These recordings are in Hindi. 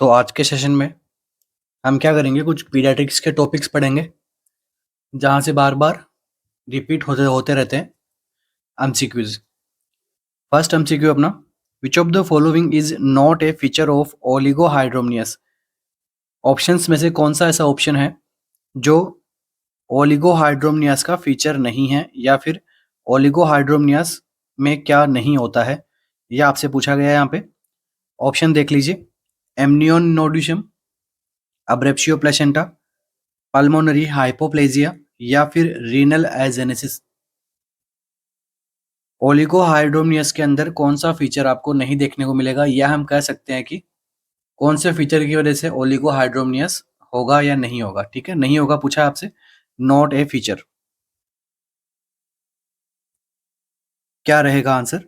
तो आज के सेशन में हम क्या करेंगे, कुछ पीडियाट्रिक्स के टॉपिक्स पढ़ेंगे जहाँ से बार बार रिपीट होते होते रहते हैं एमसीक्यूज। फर्स्ट एमसीक्यू अपना, which of the following is not a feature of oligohydramnios. Options में से कौन सा ऐसा ऑप्शन है जो ओलिगोहाइड्रोमनियस का फीचर नहीं है, या फिर ओलिगोहाइड्रोमनियस में क्या नहीं होता है, यह आपसे पूछा गया है यहाँ पे। ऑप्शन देख लीजिए, एमनियन नोड्यूशम, अब्रेप्शियो प्लेसेंटा, पल्मोनरी हाइपोप्लेजिया, या फिर रीनल एजेनेसिस। ओलिगोहाइड्रोमनियस के अंदर कौन सा फीचर आपको नहीं देखने को मिलेगा, या हम कह सकते हैं कि कौन से फीचर की वजह से ओलिगोहाइड्रोमनियस होगा या नहीं होगा। ठीक है, नहीं होगा पूछा आपसे, नॉट ए फीचर। क्या रहेगा आंसर?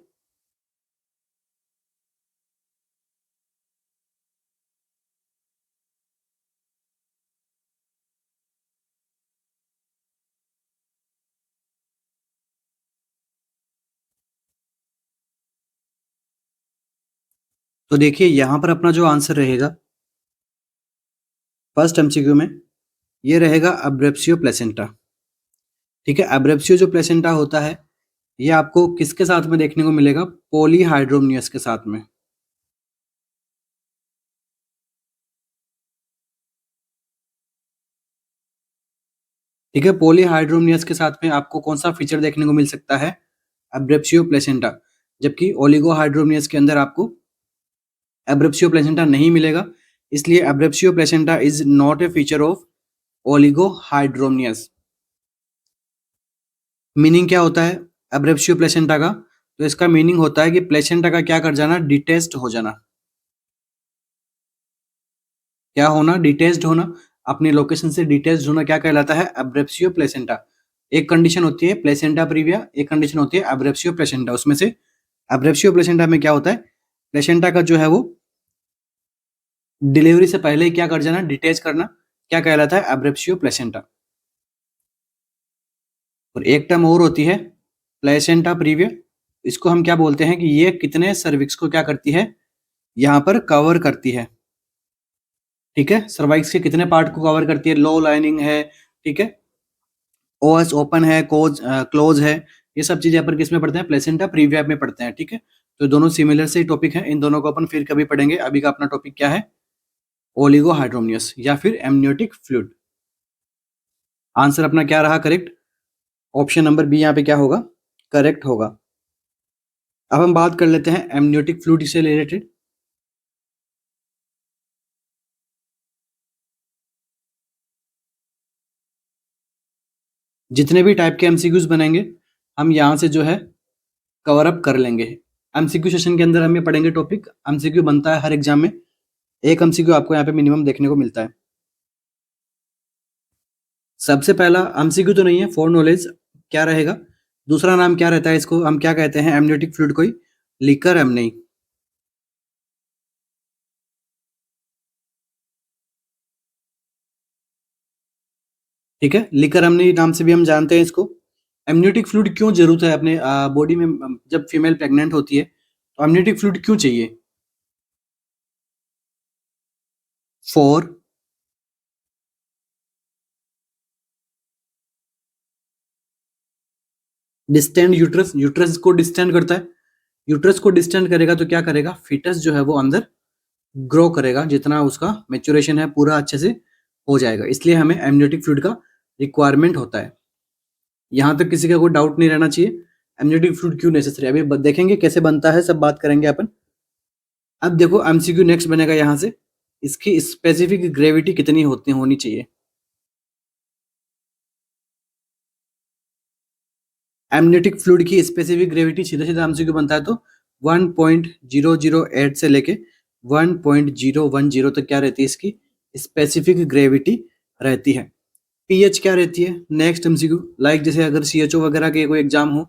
तो देखिए यहां पर अपना जो आंसर रहेगा फर्स्ट एमसीक्यू में, ये रहेगा अब्रेप्सियो प्लेसेंटा। ठीक है, अब्रेप्सियो जो प्लेसेंटा होता है ये आपको किसके साथ में देखने को मिलेगा? पॉलीहाइड्रोमनियस के साथ में। ठीक है, पॉलीहाइड्रोमनियस के साथ में आपको कौन सा फीचर देखने को मिल सकता है? अब्रेप्सियो प्लेसेंटा। जबकि ओलिगोहाइड्रोमनियस के अंदर आपको अब्रेप्सियो प्लेसेंटा नहीं मिलेगा, इसलिए abruptio placenta is not a feature of oligohydramnios. Meaning क्या होता है अब्रेप्सियो प्लेसेंटा का? तो इसका मीनिंग होता है कि प्लेसेंटा का क्या कर जाना? डिटेच्ड हो जाना। क्या होना? डिटेच्ड होना। अपनी लोकेशन से डिटेच्ड होना क्या कहलाता है? अब्रेप्सियो प्लेसेंटा। एक कंडीशन होती है प्लेसेंटा प्रीविया, एक कंडीशन होती है अब्रेप्सियो प्लेसेंटा। उसमें से अब्रेप्सियो प्लेसेंटा में क्या होता है? प्लेसेंटा का जो है वो डिलीवरी से पहले ही क्या कर जाना? डिटेच करना। क्या कहलाता है? अब्रेप्सियो प्लेसेंटा। और एक टर्म और होती है प्लेसेंटा प्रीविया। इसको हम क्या बोलते हैं कि ये कितने सर्विक्स को क्या करती है? यहाँ पर कवर करती है। ठीक है, सर्वाइक्स के कितने पार्ट को कवर करती है? लो लाइनिंग है, ठीक है, ओएस ओपन है, कोज क्लोज है। ये सब चीजें अपन किस में पढ़ते हैं? प्लेसेंटा प्रीविया में पढ़ते हैं। ठीक है, तो दोनों सिमिलर से टॉपिक है, इन दोनों को अपन फिर कभी पढ़ेंगे। अभी का अपना टॉपिक क्या है? ओलिगोहाइड्रोमनियस या फिर एमनियोटिक फ्लूइड। आंसर अपना क्या रहा? करेक्ट। ऑप्शन नंबर बी यहाँ पे क्या होगा? करेक्ट होगा। अब हम बात कर लेते हैं एमनियोटिक फ्लूइड से रिलेटेड। जितने भी टाइप के एमसीक्यूज बनेंगे हम यहाँ से जो है कवर अप कर लेंगे। एमसीक्यू सेशन के अंदर हम ये पढ़ेंगे टॉपिक। एमसीक्यू बनता है हर एग्जाम में, एक एमसीक्यू आपको यहाँ पे मिनिमम देखने को मिलता है। सबसे पहला एमसीक्यू तो नहीं है, फॉर नॉलेज क्या रहेगा? दूसरा नाम क्या रहता है इसको? हम क्या कहते हैं एमनियोटिक फ्लूइड को? लिकर एमनी। ठीक है, लिकर एमनी नाम से भी हम जानते हैं इसको। एमनियोटिक फ्लूइड क्यों जरूरत है अपने बॉडी में? जब फीमेल प्रेग्नेंट होती है तो एमनियोटिक फ्लूइड क्यों चाहिए? For distend uterus. यूट्रस को डिस्टेंड करता है। यूट्रस को डिस्टेंड करेगा तो क्या करेगा? फीटस जो है वो अंदर ग्रो करेगा, जितना उसका मेच्योरेशन है पूरा अच्छे से हो जाएगा। इसलिए हमें एमनियोटिक फ्लूइड का रिक्वायरमेंट होता है। यहाँ तक किसी का कोई डाउट नहीं रहना चाहिए। एमनियोटिक फ्लूइड क्यों नेसेसरी है, अभी देखेंगे कैसे बनता है, सब बात करेंगे अपन। अब देखो एमसीक्यू नेक्स्ट बनेगा यहाँ से, इसकी स्पेसिफिक ग्रेविटी कितनी होनी चाहिए? एमनियोटिक फ्लूइड की स्पेसिफिक ग्रेविटी सीधा सीधा एमसीक्यू बनता है तो 1.008 से लेके 1.010 तक क्या रहती है इसकी स्पेसिफिक ग्रेविटी रहती है। पीएच क्या रहती है? नेक्स्ट एमसीक्यू, लाइक जैसे अगर सीएचओ वगैरह के कोई एग्जाम हो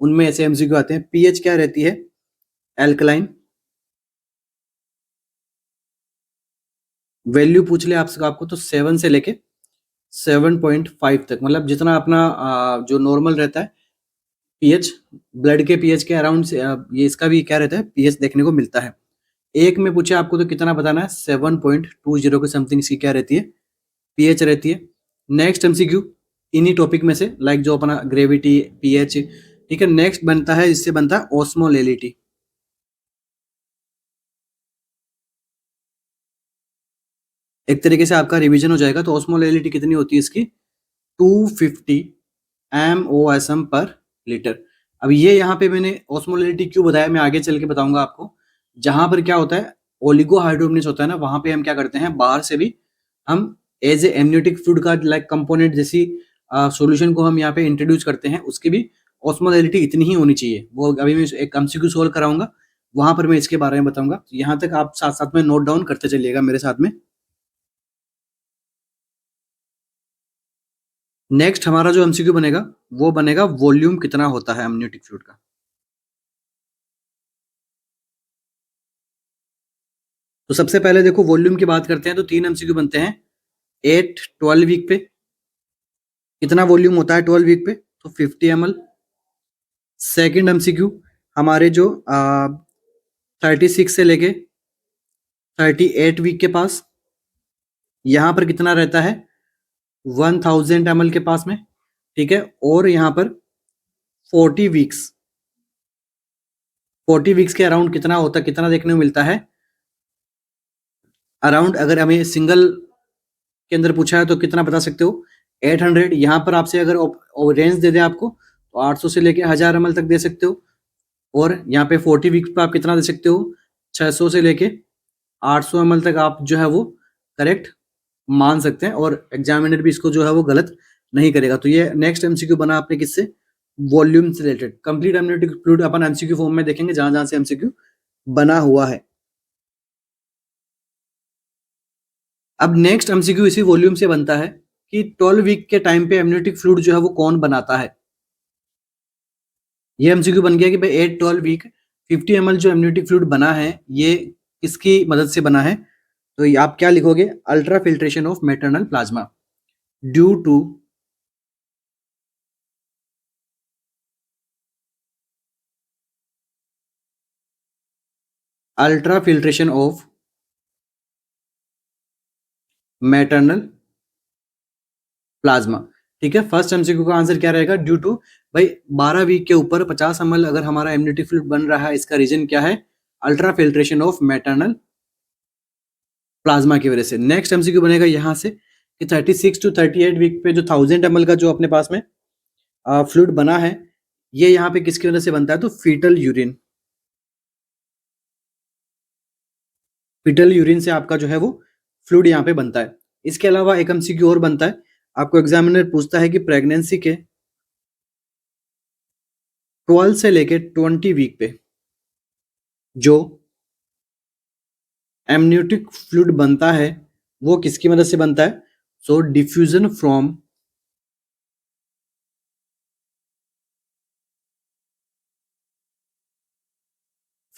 उनमें ऐसे एमसीक्यू आते हैं। पीएच क्या रहती है? एल्कलाइन। वैल्यू पूछ ले आपको तो 7 से लेके 7.5 तक, मतलब जितना अपना जो नॉर्मल रहता है पीएच, ब्लड के पीएच के अराउंड से ये इसका भी क्या रहता है? पीएच देखने को मिलता है। एक में पूछे आपको तो कितना बताना है, 7.20 के समथिंग इसकी क्या रहती है, पीएच रहती है। नेक्स्ट एमसीक्यू इन्हीं टॉपिक में से, लाइक जो अपना ग्रेविटी, पीएच, ठीक है। नेक्स्ट बनता है, इससे बनता है ऑस्मोलेलिटी। एक तरीके से आपका रिवीजन हो जाएगा। तो ऑस्मोलेलिटी कितनी होती है इसकी, 250 MOSM पर लीटर। अब ये यहाँ पे मैंने ऑस्मोलेलिटी क्यों बताया, मैं आगे चल के बताऊंगा आपको। जहां पर क्या होता है, ओलिगो हाइड्रोजनेस होता है ना, वहां पे हम क्या करते हैं, बाहर से भी हम एज ए एमनियोटिक फ्लूइड का लाइक कंपोनेंट जैसी सॉल्यूशन को हम यहाँ पे इंट्रोड्यूस करते हैं, उसकी भी ऑस्मोलेलिटी इतनी ही होनी चाहिए। वो अभी मैं एक एमसीक्यू सोल्व कराऊंगा, वहां पर मैं इसके बारे में बताऊंगा। यहाँ तक आप साथ साथ में नोट डाउन करते चलिएगा मेरे साथ में। नेक्स्ट हमारा जो एमसीक्यू बनेगा वो बनेगा वॉल्यूम कितना होता है एमनियोटिक फ्लूइड का। तो सबसे पहले देखो वॉल्यूम की बात करते हैं, तो 3 एमसीक्यू बनते हैं। 8 12 वीक पे कितना वॉल्यूम होता है 12 वीक पे, तो 50 ml। सेकेंड एमसीक्यू हमारे जो 36 से लेके 38 वीक के पास, यहाँ पर कितना रहता है, 1000 ml के पास में, ठीक है। और यहाँ पर 40 वीक्स, 40 वीक्स के अराउंड कितना होता है, कितना देखने को मिलता है अराउंड। अगर हमें सिंगल के अंदर पूछा है तो कितना बता सकते हो, 800। यहाँ पर आपसे अगर रेंज दे दे आपको, तो 800 से लेके 1000 ml तक दे सकते हो। और यहाँ पे 40 वीक्स पे आप कितना दे सकते हो, 600 से लेके 800 ml तक आप जो है वो करेक्ट मान सकते हैं, और एग्जामिनर भी इसको जो है वो गलत नहीं करेगा। तो ये नेक्स्ट एमसीक्यू बना आपने किससे, वॉल्यूम से रिलेटेड। कंप्लीट एमनियोटिक फ्लूइड अपन एमसीक्यू फॉर्म में देखेंगे, जहां जहां से एमसीक्यू बना हुआ है। अब नेक्स्ट एमसीक्यू इसी वॉल्यूम से बनता है कि 12 वीक के टाइम पे एमनियोटिक फ्लूइड जो है वो कौन बनाता है। ये एमसीक्यू बन गया कि भाई 8 12 वीक 50 ml जो एमनियोटिक फ्लूइड बना है, ये किसकी मदद से बना है। तो ये आप क्या लिखोगे, ultra filtration of maternal plasma due to ultra filtration of maternal plasma. ठीक है, फर्स्ट एमसीक्यू का आंसर क्या रहेगा, ड्यू टू। भाई 12 वीक के ऊपर 50 ml अगर हमारा एमनियोटिक फ्लूइड बन रहा है, इसका रीजन क्या है, ultra filtration of maternal plasma की वजह से। नेक्स्ट एमसीक्यू बनेगा यहाँ से कि 36 टू 38 वीक पे जो 1000 ml का जो अपने पास में फ्लूइड बना है, ये यहाँ पे किसकी वजह से बनता है, तो फीटल यूरिन। फीटल यूरिन से आपका जो है वो फ्लूइड यहाँ पे बनता है। इसके अलावा एक एमसीक्यू और बनता है, आपको एग्जामिनर पूछता है कि प्रेगनेंसी के 12 से लेके 20 वीक पे जो एमनियोटिक फ्लूइड बनता है वो किसकी मदद से बनता है, सो डिफ्यूजन फ्रॉम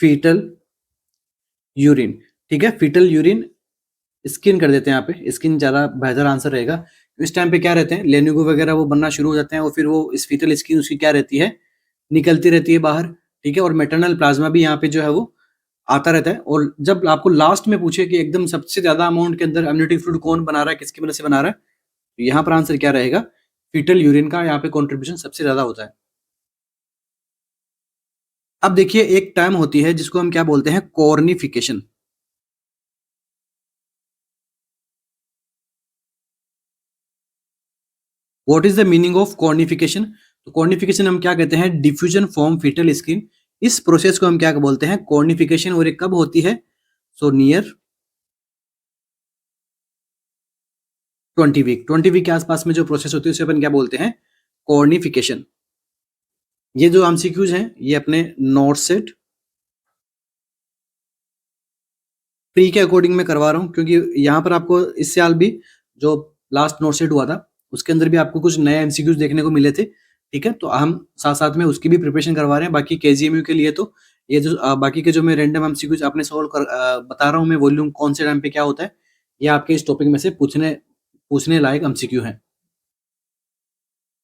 फीटल यूरिन। ठीक है, फीटल यूरिन स्किन कर देते हैं, यहाँ पे स्किन ज्यादा बेहतर आंसर रहेगा। इस टाइम पे क्या रहते हैं, लेनिगो वगैरह वो बनना शुरू हो जाते हैं, और फिर वो इस फीटल स्किन उसकी क्या रहती है, निकलती रहती है बाहर। ठीक है, और मैटरनल प्लाज्मा भी यहाँ पे जो है वो आता रहता है। और जब आपको लास्ट में पूछे कि एकदम सबसे ज्यादा अमाउंट के अंदर एमनियोटिक फ्लूइड कौन बना रहा है, किसकी वजह से बना रहा है, तो यहाँ पर आंसर क्या रहेगा, फीटल यूरिन का यहाँ पे कॉन्ट्रीब्यूशन सबसे ज्यादा होता है। अब देखिए एक टर्म होती है जिसको हम क्या बोलते हैं, cornification. What is the meaning of cornification. तो कॉर्निफिकेशन हम क्या कहते हैं, डिफ्यूजन फॉर्म फीटल स्किन। इस प्रोसेस को हम क्या बोलते हैं, कॉर्निफिकेशन। और ये कब होती है, सो नियर 20 वीक के आसपास में जो प्रोसेस होती है उसे अपन क्या बोलते हैं, कॉर्निफिकेशन। ये जो एमसीक्यूज हैं ये अपने नोट सेट प्री के अकॉर्डिंग में करवा रहा हूँ, क्योंकि यहाँ पर आपको इस साल भी जो लास्ट नोट सेट हुआ था उसके अंदर भी आपको कुछ नए एमसीक्यूज देखने को मिले थे। ठीक है, तो हम साथ साथ में उसकी भी प्रिपरेशन करवा रहे हैं। बाकी केजीएमयू के लिए तो ये जो बाकी के जो मैं रैंडम एमसीक्यूज आपने सॉल्व कर बता रहा हूँ मैं, वॉल्यूम कौन से टाइम पे क्या होता है, ये आपके इस टॉपिक में से पूछने पूछने लायक एमसीक्यू है।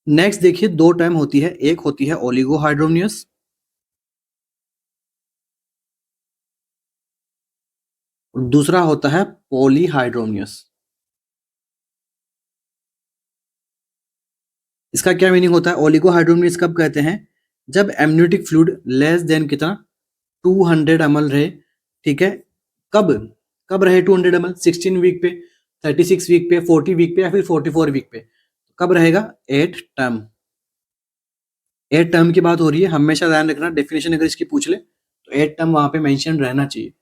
नेक्स्ट देखिए, दो टाइम होती है, एक होती है ओलिगो हाइड्रोनियस, और दूसरा होता है पॉलीहाइड्रोनियस। इसका क्या मीनिंग होता है? ओलिगोहाइड्रोनियस कब कहते हैं? जब एमनियोटिक फ्लूइड लेस देन कितना 200 ml रहे। ठीक है, कब कब रहे 200 ml? 16 वीक पे, 36 वीक पे, 40 वीक पे या फिर 44 वीक पे? कब रहेगा? Eight term. एट टर्म की बात हो रही है, हमेशा ध्यान रखना, डेफिनेशन अगर इसकी पूछ ले तो एट टर्म वहां पे मेंशन रहना चाहिए।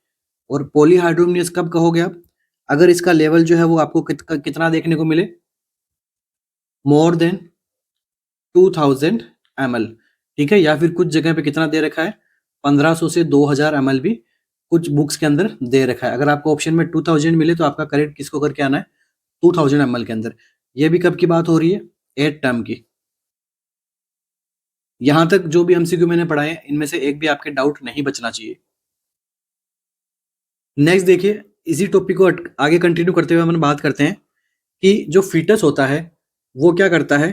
और पॉलीहाइड्रोनियस कब कहोगे आप? अगर इसका लेवल जो है वो आपको कितना देखने को मिले? More than 2000 ml। ठीक है, या फिर कुछ जगह पे कितना दे रखा है? 1500 से 2000 ml भी कुछ बुक्स के अंदर दे रखा है। अगर आपको ऑप्शन में 2000 मिले तो आपका करेक्ट किसको करके आना है? 2000 ml के अंदर। ये भी कब की बात हो रही है? एट टर्म की। यहां तक जो भी एमसीक्यू मैंने पढ़ाए हैं इनमें से एक भी आपके डाउट नहीं बचना चाहिए। नेक्स्ट देखिए, इसी टॉपिक को आगे कंटिन्यू करते हुए हम बात करते हैं कि जो फीटस होता है वो क्या करता है?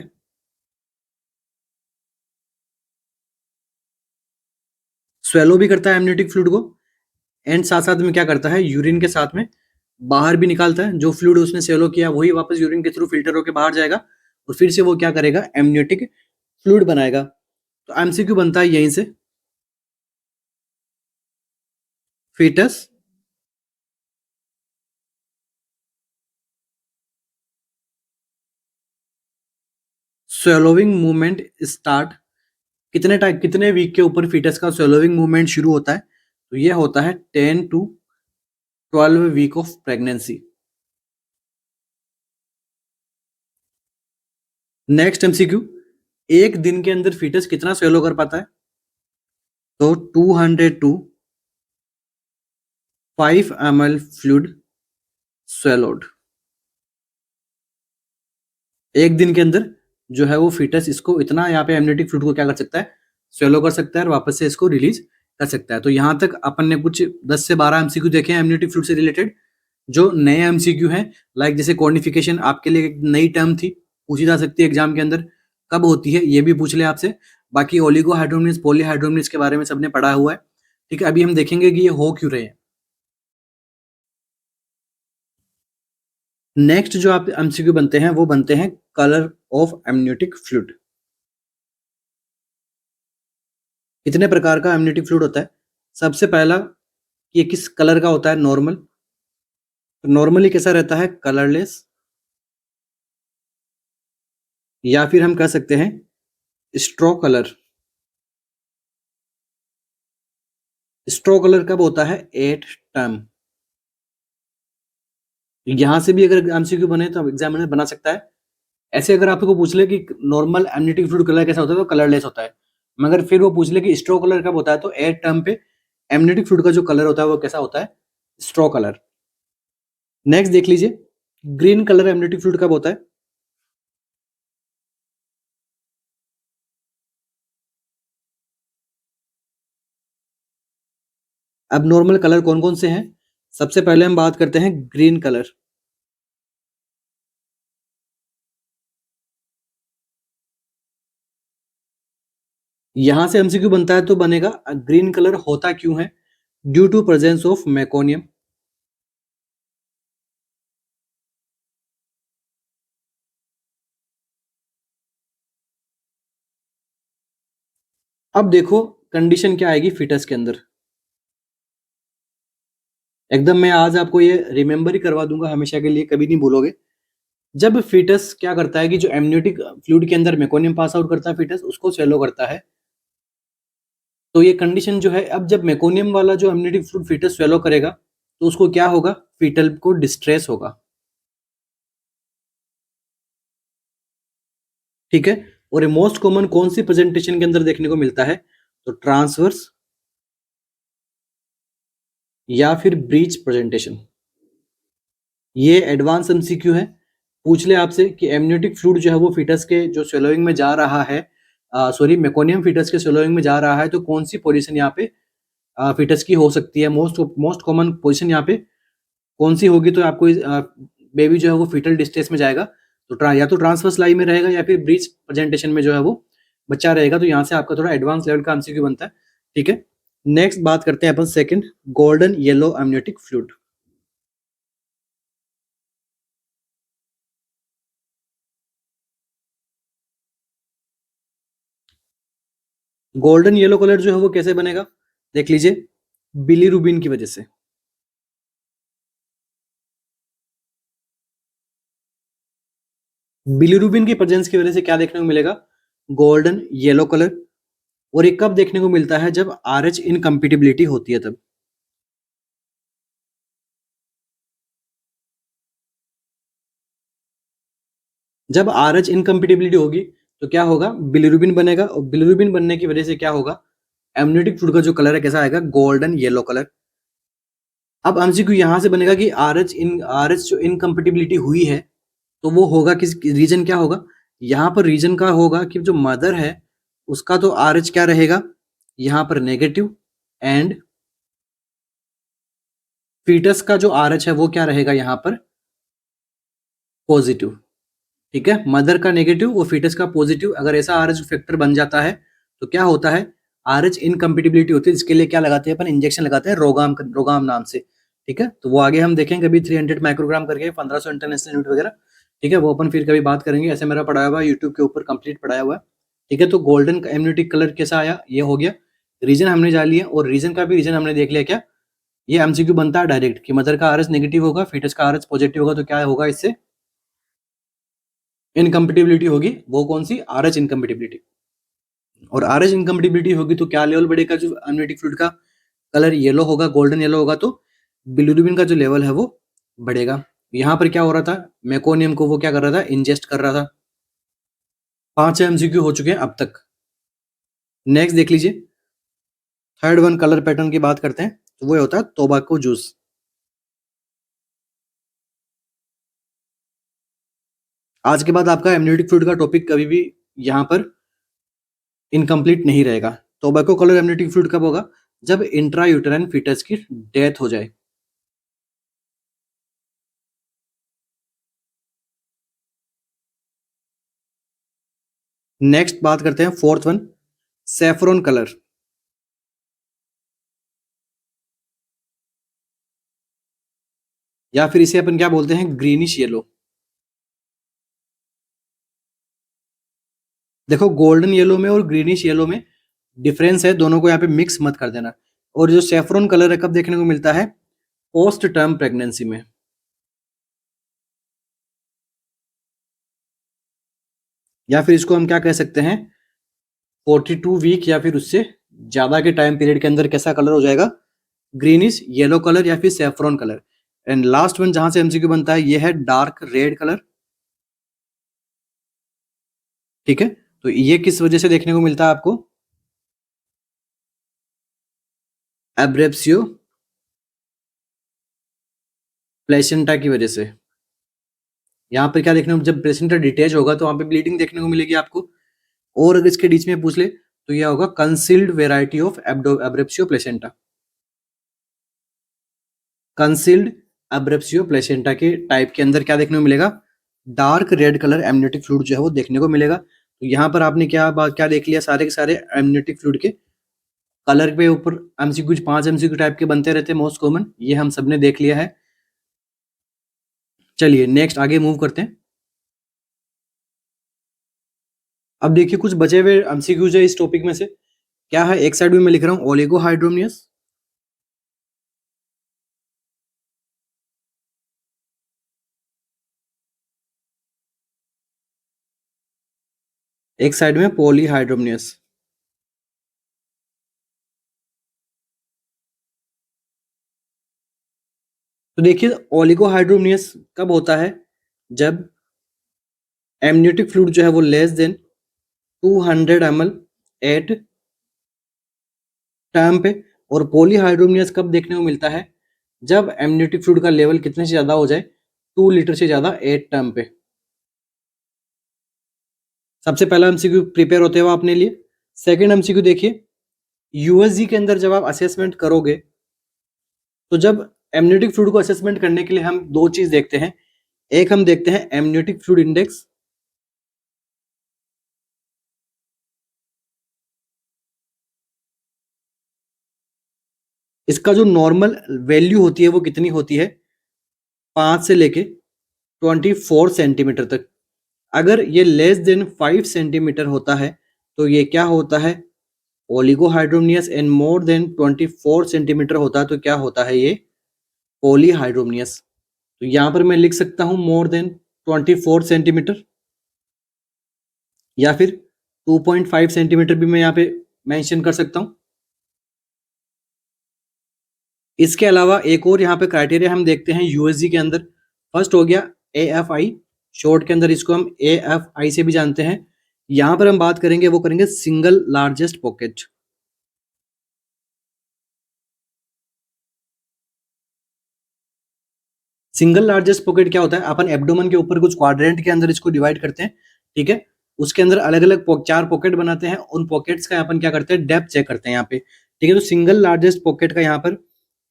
स्वेलो भी करता है एमनियोटिक फ्लूइड को, एंड साथ साथ में क्या करता है? यूरिन के साथ में बाहर भी निकालता है। जो फ्लूइड उसने स्वेलो किया वही वापस यूरिन के थ्रू फिल्टर होकर बाहर जाएगा और फिर से वो क्या करेगा? एमनियोटिक फ्लूइड बनाएगा। तो एमसीक्यू बनता है यहीं से, फीटस स्वेलोइंग मूवमेंट स्टार्ट। कितने वीक के ऊपर फीटस का स्वेलोइंग मूवमेंट शुरू होता है? तो ये होता है 10 to 12 week of pregnancy. Next MCQ, एक दिन के अंदर फीटस कितना स्वेलो कर पाता है? तो 200 to 5 ml फ्लूइड स्वेलोड। एक दिन के अंदर जो है वो फीटस इसको इतना यहाँ पे एमनियोटिक फ्लूइड को क्या कर सकता है? स्वेलो कर सकता है और वापस से इसको रिलीज कर सकता है। तो यहाँ तक अपन ने कुछ 10 से 12 एमसीक्यू देखे हैं एमनियोटिक फ्लूइड से रिलेटेड। जो नए एमसीक्यू हैं, लाइक जैसे कॉर्निफिकेशन आपके लिए एक नई टर्म थी, पूछी जा सकती है एग्जाम के अंदर, कब होती है ये भी पूछ ले आपसे। बाकी ओलिगोहाइड्रोनियस पॉलीहाइड्रोनियस के बारे में सबने पढ़ा हुआ है। ठीक है, अभी हम देखेंगे कि ये हो क्यों रहे हैं। नेक्स्ट जो आप एमसीक्यू बनते हैं वो बनते हैं कलर ऑफ एमनियोटिक फ्लूइड। कितने प्रकार का एमनियोटिक फ्लूइड होता है? सबसे पहला, ये किस कलर का होता है? नॉर्मल। नॉर्मली कैसा रहता है? कलरलेस, या फिर हम कह सकते हैं स्ट्रो कलर। स्ट्रो कलर कब होता है? At term. यहां से भी अगर एमसीक्यू बने तो एग्जामिनर बना सकता है। ऐसे अगर आपको पूछ ले कि नॉर्मल एमनियोटिक फ्लूइड कलर कैसा होता है तो कलरलेस होता है, मगर फिर वो पूछ ले कि स्ट्रो कलर कब होता है तो एट टर्म पे एमनियोटिक फ्लूइड का जो कलर होता है वो कैसा होता है? स्ट्रो कलर। नेक्स्ट देख लीजिए, ग्रीन कलर एमनियोटिक फ्लूइड कब होता है? अब नॉर्मल कलर कौन कौन से हैं? सबसे पहले हम बात करते हैं ग्रीन कलर। यहां से एमसीक्यू बनता है तो बनेगा ग्रीन कलर होता क्यों है? Due to presence of meconium. अब देखो कंडीशन क्या आएगी फीटस के अंदर। एकदम मैं आज आपको ये रिमेंबर ही करवा दूंगा हमेशा के लिए, कभी नहीं भूलोगे। जब फीटस क्या करता है कि जो एमनियोटिक फ्लूइड के अंदर मेकोनियम पास आउट करता है फीटस उसको स्वेलो करता है, तो ये कंडीशन जो है, अब जब मेकोनियम वाला जो एमनियोटिक फ्लूइड फीटस स्वेलो करेगा तो उसको क्या होगा? फीटल को डिस्ट्रेस होगा। ठीक है, और ये मोस्ट कॉमन कौन सी प्रेजेंटेशन के अंदर देखने को मिलता है? तो ट्रांसवर्स या फिर ब्रीच प्रेजेंटेशन। ये एडवांस एमसीक्यू है, पूछ ले आपसे कि एमनियोटिक फ्लूइड जो है वो फीटस के जो स्वेलोइंग में जा रहा है, सॉरी मेकोनियम फीटस के स्वेलोइंग में जा रहा है, तो कौन सी पोजीशन यहाँ पे फीटस की हो सकती है? मोस्ट मोस्ट कॉमन पोजीशन यहाँ पे कौन सी होगी? तो आपको बेबी जो है वो फीटल डिस्ट्रेस में जाएगा, तो या तो ट्रांसवर्स लाई में रहेगा या फिर ब्रीच प्रेजेंटेशन में जो है वो बच्चा रहेगा। तो यहाँ से आपका थोड़ा एडवांस लेवल का एमसीक्यू बनता है। ठीक है, नेक्स्ट बात करते हैं अपन second, golden yellow amniotic fluid. Golden yellow colour जो है वो कैसे बनेगा, देख लीजिए, बिलीरुबिन की वजह से। बिलीरुबिन की प्रेजेंस की वजह से क्या देखने को मिलेगा, गोल्डन येलो कलर। और ये कब देखने को मिलता है, जब RH इनकम्पिटिबिलिटी होती है तब। जब RH इनकम्पिटिबिलिटी होगी तो क्या होगा, बिलीरुबिन बनेगा, और बिलीरुबिन बनने की वजह से क्या होगा, एमनियोटिक फ्लूइड का जो कलर है कैसा आएगा, गोल्डन येलो कलर। अब एमसीक्यू यहां से बनेगा कि RH जो इनकम्पिटिबिलिटी हुई है तो वो होगा किस रीजन, क्या होगा यहाँ पर, रीजन का होगा कि जो मदर है उसका तो RH क्या रहेगा यहाँ पर नेगेटिव, एंड फीटस का जो RH है वो क्या रहेगा यहाँ पर पॉजिटिव। ठीक है, मदर का नेगेटिव और फीटस का पॉजिटिव। अगर ऐसा RH फैक्टर बन जाता है तो क्या होता है, RH इनकम्पिटिबिलिटी होती है, जिसके लिए क्या लगाते हैं अपन, इंजेक्शन लगाते हैं रोगाम नाम से। ठीक है, तो वो आगे हम देखेंगे कभी 300 माइक्रोग्राम करके 1500 इंटरनेशनल यूनिट वगैरह। ठीक है, वो अपन फिर कभी बात करेंगे, ऐसे मेरा पढ़ाया हुआ है यूट्यूब के ऊपर, कंप्लीट पढ़ाया हुआ है। ठीक है, तो गोल्डन एम्यूनिटिक कलर कैसा आया, ये हो गया, रीजन हमने जान लिया, और रीजन का भी रीजन हमने देख लिया। क्या ये एमसीक्यू बनता है डायरेक्ट कि मदर का RH नेगेटिव होगा, फीटस का RH पॉजिटिव होगा, तो क्या होगा, इससे इनकम्पिटिबिलिटी होगी। वो कौन सी, RH इनकम्पिटिबिलिटी। और RH इनकम्पिटिबिलिटी होगी तो क्या लेवल बढ़ेगा, जो एम्नियोटिक फ्लूइड का कलर येलो होगा, गोल्डन येलो होगा, तो बिलीरुबिन का जो लेवल है वो बढ़ेगा। यहाँ पर क्या हो रहा था, मेकोनियम को वो क्या कर रहा था, इंजेस्ट कर रहा था। 5 MCQ हो चुके हैं अब तक। नेक्स्ट देख लीजिए, थर्ड वन कलर पैटर्न की बात करते हैं, तो वो होता है टोबैको जूस। आज के बाद आपका एम्नियोटिक फ्लूइड का टॉपिक कभी भी यहाँ पर इनकम्प्लीट नहीं रहेगा। टोबैको कलर एम्नियोटिक फ्लूइड कब होगा, जब इंट्रा यूटेराइन फीटस की डेथ हो जाए। नेक्स्ट बात करते हैं फोर्थ वन, सैफरॉन कलर। या फिर इसे अपन क्या बोलते हैं, ग्रीनिश येलो। देखो, गोल्डन येलो में और ग्रीनिश येलो में डिफरेंस है, दोनों को यहाँ पे मिक्स मत कर देना। और जो सैफरॉन कलर है कब देखने को मिलता है, पोस्ट टर्म प्रेगनेंसी में। या फिर इसको हम क्या कह सकते हैं, 42 वीक या फिर उससे ज्यादा के टाइम पीरियड के अंदर कैसा कलर हो जाएगा, ग्रीनिश येलो कलर या फिर saffron colour. And last one जहां से एमसीक्यू बनता है, ये है डार्क रेड कलर। ठीक है, तो ये किस वजह से देखने को मिलता है आपको, एब्रेप्सियो प्लेसेंटा की वजह से। यहाँ पे क्या देखने को, जब प्लेसेंटा डिटेच होगा तो वहां पे ब्लीडिंग देखने को मिलेगी आपको। और अगर इसके बीच में पूछ ले तो यह होगा concealed variety of abruptio placenta. Concealed abruptio placenta के टाइप के अंदर क्या देखने को मिलेगा, dark red colour amniotic fluid जो है वो देखने को मिलेगा। तो यहाँ पर आपने क्या देख लिया, सारे के सारे एमनियोटिक फ्लूइड के कलर पे ऊपर एमसीक्यू 5 MCQ टाइप के बनते रहते हैं मोस्ट कॉमन, ये हम सबने देख लिया है। चलिए नेक्स्ट आगे मूव करते हैं। अब देखिए कुछ बचे हुए एमसीक्यूज है इस टॉपिक में से। क्या है, एक साइड में मैं लिख रहा हूँ ओलिगोहाइड्रोनियस, एक साइड में पॉलीहाइड्रोनियस। तो देखिए ओलिगोहाइड्रोनियस कब होता है, जब एमनियोटिक फ्लूइड जो है वो less than 200 ml at time पे। और पॉलीहाइड्रोनियस कब देखने को मिलता है, जब एमनियोटिक फ्लूइड का लेवल कितने से ज्यादा हो जाए, 2 लीटर से ज्यादा एट टाइम पे। सबसे पहला एमसीक्यू प्रिपेयर होते हुए अपने लिए। सेकंड एमसीक्यू देखिए, यूएसजी के अंदर जब आप असेसमेंट करोगे तो जब एमनियोटिक फ्लूइड को असेसमेंट करने के लिए हम दो चीज देखते हैं। एक हम देखते हैं एमनियोटिक फ्लूइड इंडेक्स, इसका जो नॉर्मल वैल्यू होती है वो कितनी होती है, 5 से लेके 24 सेंटीमीटर तक। अगर ये लेस देन 5 सेंटीमीटर होता है तो ये क्या होता है, ओलिगोहाइड्रोमनियस एंड मोर देन 24 सेंटीमीटर होता है तो क्या होता है ये? पॉलीहाइड्रोमनियस। तो यहां पर मैं लिख सकता हूं मोर देन 24 सेंटीमीटर, या फिर 2.5 सेंटीमीटर भी मैं यहाँ पे मेंशन कर सकता हूं। इसके अलावा एक और यहाँ पे क्राइटेरिया हम देखते हैं यूएसजी के अंदर। फर्स्ट हो गया AFI, शॉर्ट के अंदर इसको हम AFI से भी जानते हैं। यहां पर हम बात करेंगे, वो करेंगे single largest pocket. Single largest pocket क्या होता है? अपन एब्डोमेन के ऊपर कुछ क्वाड्रेंट के अंदर इसको डिवाइड करते हैं, ठीक है। उसके अंदर अलग अलग 4 पॉकेट बनाते हैं, उन पॉकेट्स का अपन क्या करते हैं? डेप्थ चेक करते हैं यहाँ पे, ठीक है। तो सिंगल लार्जेस्ट पॉकेट का यहाँ पर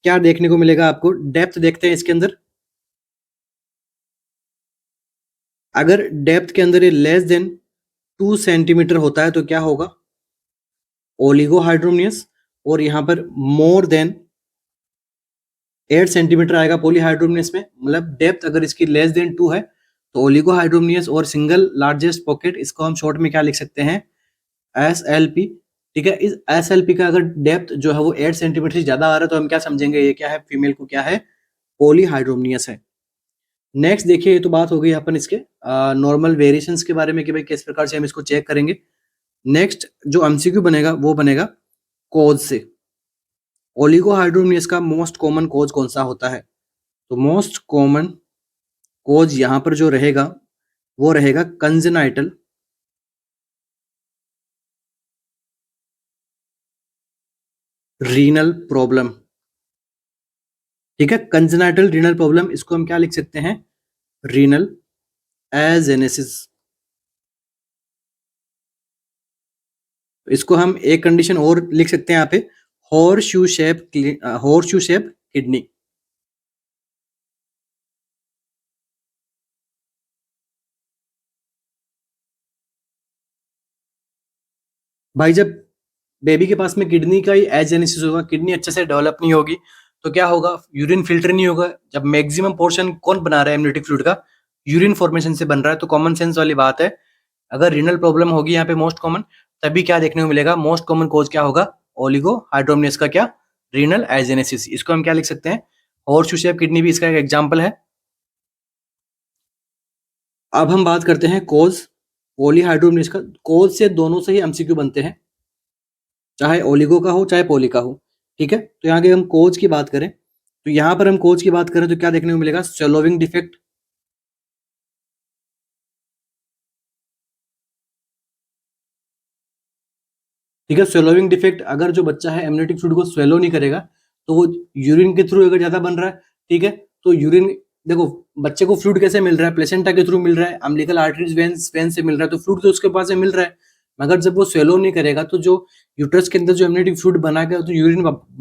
क्या देखने को मिलेगा आपको? डेप्थ देखते हैं इसके अंदर। अगर डेप्थ के अंदर ये लेस देन 2 सेंटीमीटर होता है तो क्या होगा? ओलिगोहाइड्रोमनियस। और यहाँ पर मोर देन 8 सेंटीमीटर आएगा पॉलीहाइड्रोमनियस में, मतलब डेप्थ अगर इसकी लेस देन 2 है तो ओलिगोहाइड्रोमनियस। और सिंगल लार्जेस्ट पॉकेट, इसको हम शॉर्ट में क्या लिख सकते हैं? SLP, ठीक है। इस SLP का अगर डेप्थ जो है वो 8 सेंटीमीटर से ज्यादा आ रहा है तो हम क्या समझेंगे? ये क्या है? फीमेल को क्या है? पॉलीहाइड्रोमनियस है। नेक्स्ट देखिए, ये तो बात हो गई अपन इसके नॉर्मल वेरिएशंस के बारे में कि भाई किस प्रकार से हम इसको चेक करेंगे। नेक्स्ट जो एमसीक्यू बनेगा वो बनेगा कॉज से। ओलिगोहाइड्रोमनियस का मोस्ट कॉमन कॉज कौन सा होता है? तो मोस्ट कॉमन कॉज यहां पर जो रहेगा वो रहेगा कंजेनाइटल रीनल प्रॉब्लम, ठीक है। कंजेनाइटल रीनल प्रॉब्लम, इसको हम क्या लिख सकते हैं? Renal agenesis. इसको हम एक कंडीशन और लिख सकते हैं यहाँ पे, हॉर्सशू शेप किडनी। भाई जब बेबी के पास में किडनी का ही एजेनेसिस होगा, किडनी अच्छे से डेवलप नहीं होगी तो क्या होगा? यूरिन फिल्टर नहीं होगा। जब मैक्सिमम पोर्शन कौन बना रहा है एमनियोटिक फ्लूइड का? यूरिन फॉर्मेशन से बन रहा है। तो कॉमन सेंस वाली बात है, अगर रीनल प्रॉब्लम होगी यहाँ पे मोस्ट कॉमन, तभी क्या देखने को मिलेगा? मोस्ट कॉमन कॉज क्या होगा? ओलिगो हाइड्रोमनियस का क्या? Renal agenesis. इसको हम क्या लिख सकते हैं? हॉर्सशू शेप किडनी भी इसका एक एग्जाम्पल है। अब हम बात करते हैं कॉज पॉलीहाइड्रोमनियस का। कॉज से दोनों से ही एमसीक्यू बनते हैं, चाहे ओलिगो का हो चाहे पोली का हो, ठीक है। तो यहाँ के हम कोज की बात करें, तो यहाँ पर हम कोज की बात करें तो क्या देखने को मिलेगा? स्वेलोविंग डिफेक्ट, ठीक है। स्वेलोविंग डिफेक्ट, अगर जो बच्चा है एमनियोटिक फ्लूइड को स्वेलो नहीं करेगा तो वो यूरिन के थ्रू अगर ज्यादा बन रहा है, ठीक है, तो यूरिन, देखो बच्चे को फ्लूइड कैसे मिल रहा है? प्लेसेंटा के थ्रू मिल रहा है, अम्बिलिकल आर्टरीज वेन से मिल रहा है, तो फ्लूइड तो उसके पास से मिल रहा है। मगर जब वो स्वेलो नहीं करेगा तो जो यूट्रस के अंदर जो एमनियोटिक फ्लूइड बना के, तो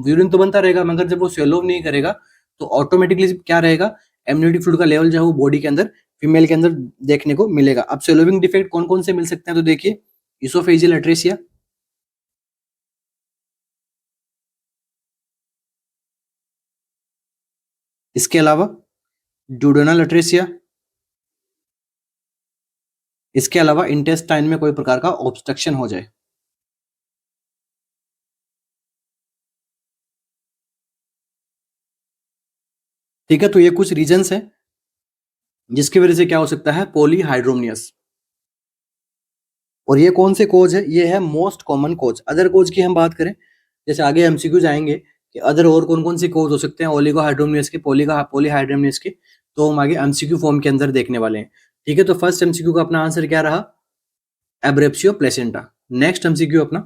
यूरिन तो बनता रहेगा, मगर जब वो स्वेलो नहीं करेगा तो ऑटोमेटिकली क्या रहेगा? एमनियोटिक फ्लूइड का लेवल जो है वो बॉडी के अंदर, फीमेल के अंदर देखने को मिलेगा। अब स्वेलोविंग डिफेक्ट कौन कौन से मिल सकते हैं? तो देखिए, इसोफेजियल एट्रेसिया, इसके अलावा ड्यूडेनल एट्रेसिया, इसके अलावा इंटेस्टाइन में कोई प्रकार का ऑब्स्ट्रक्शन हो जाए। ठीक है, तो ये कुछ रीजंस हैं जिसकी वजह से क्या हो सकता है? पॉलीहाइड्रोमनियस। और ये कौन से कोज है? ये है मोस्ट कॉमन कोज। अदर कोज की हम बात करें, जैसे आगे एमसीक्यूज आएंगे कि अदर और कौन कौन सी कोज हो सकते हैं ओलिगोहाइड्रोमनियस के, पॉलीहाइड्रोमनियस के, तो हम आगे एमसीक्यू फॉर्म के अंदर देखने वाले हैं, ठीक है। तो फर्स्ट एमसीक्यू का अपना आंसर क्या रहा? एब्रेप्सियो प्लेसेंटा। नेक्स्ट एमसीक्यू अपना,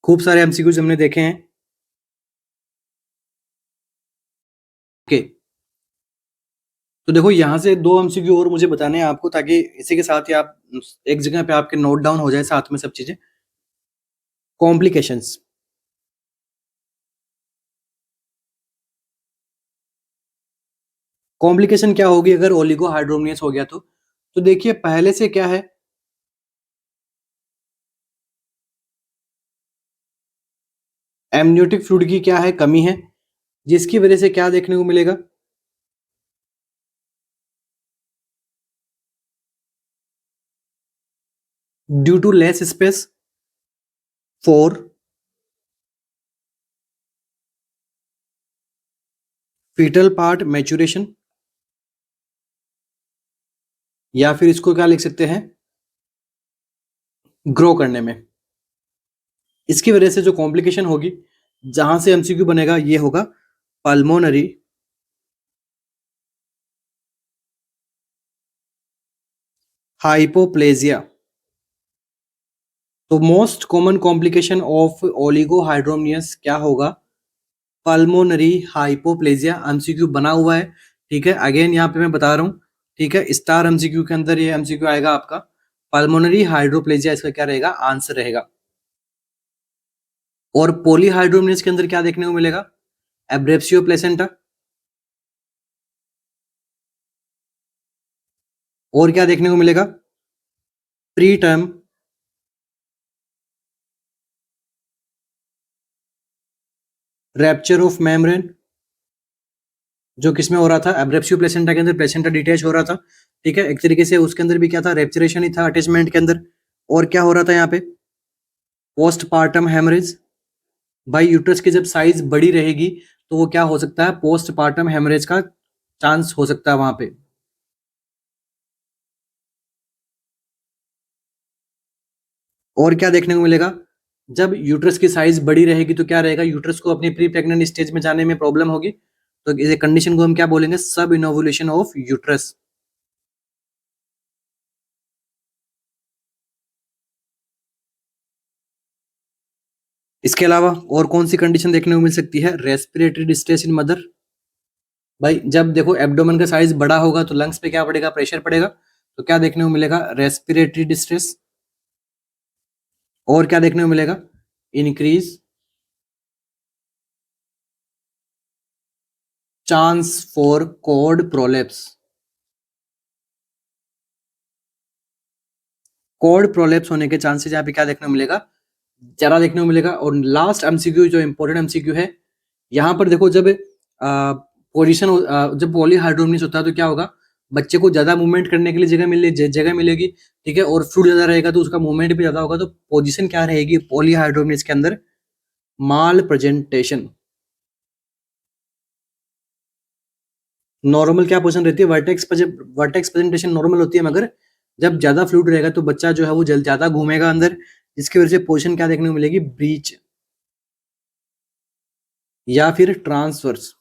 खूब सारे एमसीक्यूज हमने देखे हैं, ओके। तो देखो यहाँ से 2 एमसीक्यू और मुझे बताने हैं आपको, ताकि इसी के साथ ही आप एक जगह पे आपके नोट डाउन हो जाए साथ में सब चीजें। कॉम्प्लिकेशंस, कॉम्प्लिकेशन क्या होगी अगर ओलिगोहाइड्रोमनियस हो गया तो देखिए पहले से क्या है, एमनियोटिक फ्लूइड की क्या है? कमी है, जिसकी वजह से क्या देखने को मिलेगा? Due to less space, 4 foetal part maturation, या फिर इसको क्या लिख सकते हैं, ग्रो करने में। इसकी वजह से जो कॉम्प्लिकेशन होगी, जहां से एमसीक्यू बनेगा, ये होगा पल्मोनरी हाइपोप्लेजिया। तो मोस्ट कॉमन कॉम्प्लिकेशन ऑफ ओलिगोहाइड्रोमियस क्या होगा, पल्मोनरी हाइपोप्लेजिया। एमसीक्यू बना हुआ है, ठीक है, अगेन यहाँ पे मैं बता रहा हूँ, ठीक है, स्टार एमसीक्यू के अंदर ये एमसीक्यू आएगा आपका, पल्मोनरी हाइड्रोप्लेजिया इसका क्या रहेगा, आंसर रहेगा। और पॉलीहाइड्रोमियस के अंदर क्या देखने को मिलेगा, एब्रेप्सियो प्लेसेंटा। और क्या देखने को मिलेगा, pre term rapture of membrane, जो किसमें हो रहा था, एब्रेप्सियो प्लेसेंटा के अंदर प्लेसेंटा डिटैच हो रहा था, ठीक है, एक तरीके से उसके अंदर भी क्या था, रेप्चरेशन ही था अटैचमेंट के अंदर। और क्या हो रहा था यहाँ पे, पोस्टपार्टम हेमरेज। भाई यूट्रस की जब साइज बड़ी रहेगी तो वो क्या हो सकता है, पोस्टपार्टम हेमरेज का चांस हो सकता है वहां पे। और क्या देखने को मिलेगा, जब यूट्रस की साइज बड़ी रहेगी तो क्या रहेगा, यूट्रस को अपनी प्री प्रेग्नेंट स्टेज में जाने में प्रॉब्लम होगी, तो इस कंडीशन को हम क्या बोलेंगे, सब इनोवुलेशन ऑफ यूट्रस। इसके अलावा और कौन सी कंडीशन देखने को मिल सकती है, रेस्पिरेटरी डिस्ट्रेस इन मदर। भाई जब देखो एब्डोमेन का साइज बड़ा होगा तो लंग्स पे क्या पड़ेगा, प्रेशर पड़ेगा, तो क्या देखने को मिलेगा, रेस्पिरेटरी डिस्ट्रेस। और क्या देखने को मिलेगा, increase chance for cord prolapse. Cord prolapse होने के चांसेस यहाँ पे क्या देखने को मिलेगा, ज्यादा देखने को मिलेगा। और लास्ट एमसीक्यू जो इंपॉर्टेंट एमसीक्यू है, यहाँ पर देखो, जब पोजीशन जब पॉलीहाइड्रोमियस होता है तो क्या होगा, बच्चे को ज्यादा मूवमेंट करने के लिए जगह मिलेगी, ठीक है, और फ्लूइड ज्यादा रहेगा तो उसका मूवमेंट भी ज्यादा होगा, तो पोजीशन क्या रहेगी पॉलीहाइड्रोमियस के अंदर, माल प्रेजेंटेशन। नॉर्मल क्या पोजीशन रहती है, वर्टेक्स प्रेजेंटेशन नॉर्मल होती है, मगर जब ज्यादा फ्लूइड रहेगा तो बच्चा जो है वो ज्यादा घूमेगा अंदर, जिसकी वजह से पोजीशन क्या देखने को मिलेगी, ब्रीच या फिर ट्रांसवर्स।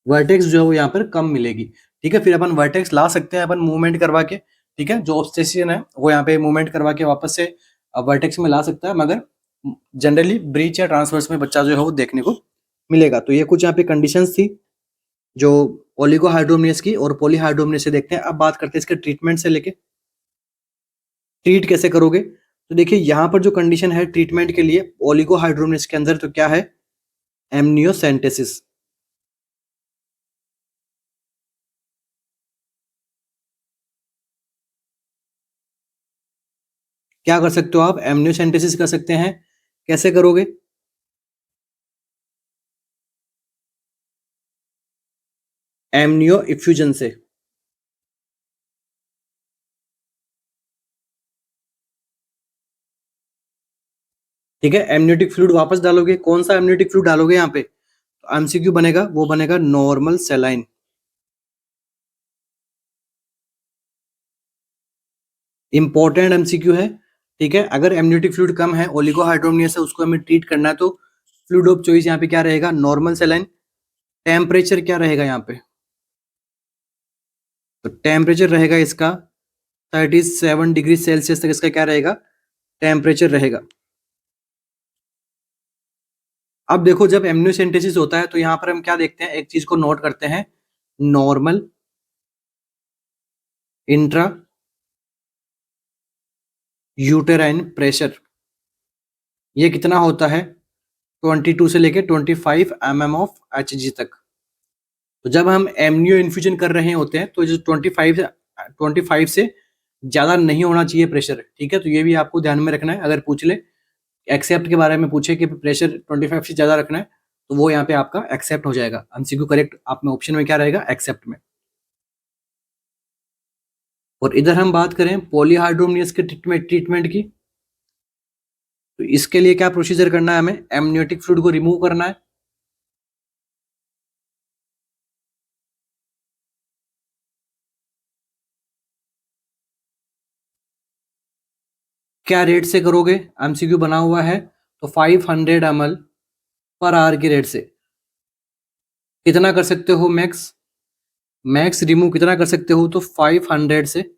वर्टेक्स जो है वो यहाँ पर कम मिलेगी, ठीक है। फिर अपन वर्टेक्स ला सकते हैं अपन मूवमेंट करवा के, ठीक है, जो ऑब्स्टेशियन है वो यहाँ पे मूवमेंट करवा के वापस से वर्टेक्स में ला सकता है, मगर जनरली ब्रीच या ट्रांसवर्स में बच्चा जो है वो देखने को मिलेगा। तो ये कुछ यहाँ पे कंडीशंस थी जो ओलिगोहाइड्रोमियस की और पॉलीहाइड्रोमियस से देखते हैं। अब बात करते हैं इसके ट्रीटमेंट से लेके, ट्रीट कैसे करोगे। तो देखिए यहाँ पर जो कंडीशन है ट्रीटमेंट के लिए ओलिगोहाइड्रोमियस के अंदर, तो क्या है, एमनियोसेंटेसिस। क्या कर सकते हो आप, एमनियोसेंटेसिस कर सकते हैं। कैसे करोगे, एमनियो इफ्यूजन से। ठीक है, एमनियोटिक फ्लूइड वापस डालोगे, कौन सा एमनियोटिक फ्लूइड डालोगे यहाँ पे, एमसीक्यू बनेगा, वो बनेगा नॉर्मल सेलाइन। इंपॉर्टेंट एमसीक्यू है, ठीक है। अगर एमनियोटिक फ्लूइड कम है, ओलिगोहाइड्रोमियस है, उसको हमें ट्रीट करना है, तो फ्लूइड ऑफ चॉइस यहाँ पे क्या रहेगा, नॉर्मल सेलाइन। टेम्परेचर क्या रहेगा यहाँ पे, तो टेम्परेचर रहेगा इसका 37 डिग्री सेल्सियस तक इसका क्या रहेगा, टेम्परेचर रहेगा। अब देखो जब एमनियोसेंटेसिस होता है तो यहाँ पर हम क्या देखते हैं, एक चीज को नोट करते हैं, नॉर्मल इंट्रा यूटेराइन प्रेशर, ये कितना होता है, 22 से लेके 25 mm ऑफ Hg तक। तो जब हम एमनियो इन्फ्यूजन कर रहे होते हैं तो जो 25 से ज्यादा नहीं होना चाहिए प्रेशर, ठीक है। तो ये भी आपको ध्यान में रखना है, अगर पूछ ले एक्सेप्ट के बारे में पूछे कि प्रेशर 25 से ज्यादा रखना है, तो वो यहाँ पे आपका एक्सेप्ट हो जाएगा, एमसीक्यू करेक्ट आप में ऑप्शन में क्या रहेगा, एक्सेप्ट में। और इधर हम बात करें पॉलीहाइड्रोमियस के ट्रीटमेंट की, तो इसके लिए क्या प्रोसीजर करना है, हमें एमनियोटिक फ्लूइड को रिमूव करना है। क्या रेट से करोगे, एमसीक्यू बना हुआ है तो 500 ml पर आवर की रेट से कितना कर सकते हो, मैक्स मैक्स रिमूव कितना कर सकते हो, तो 500 से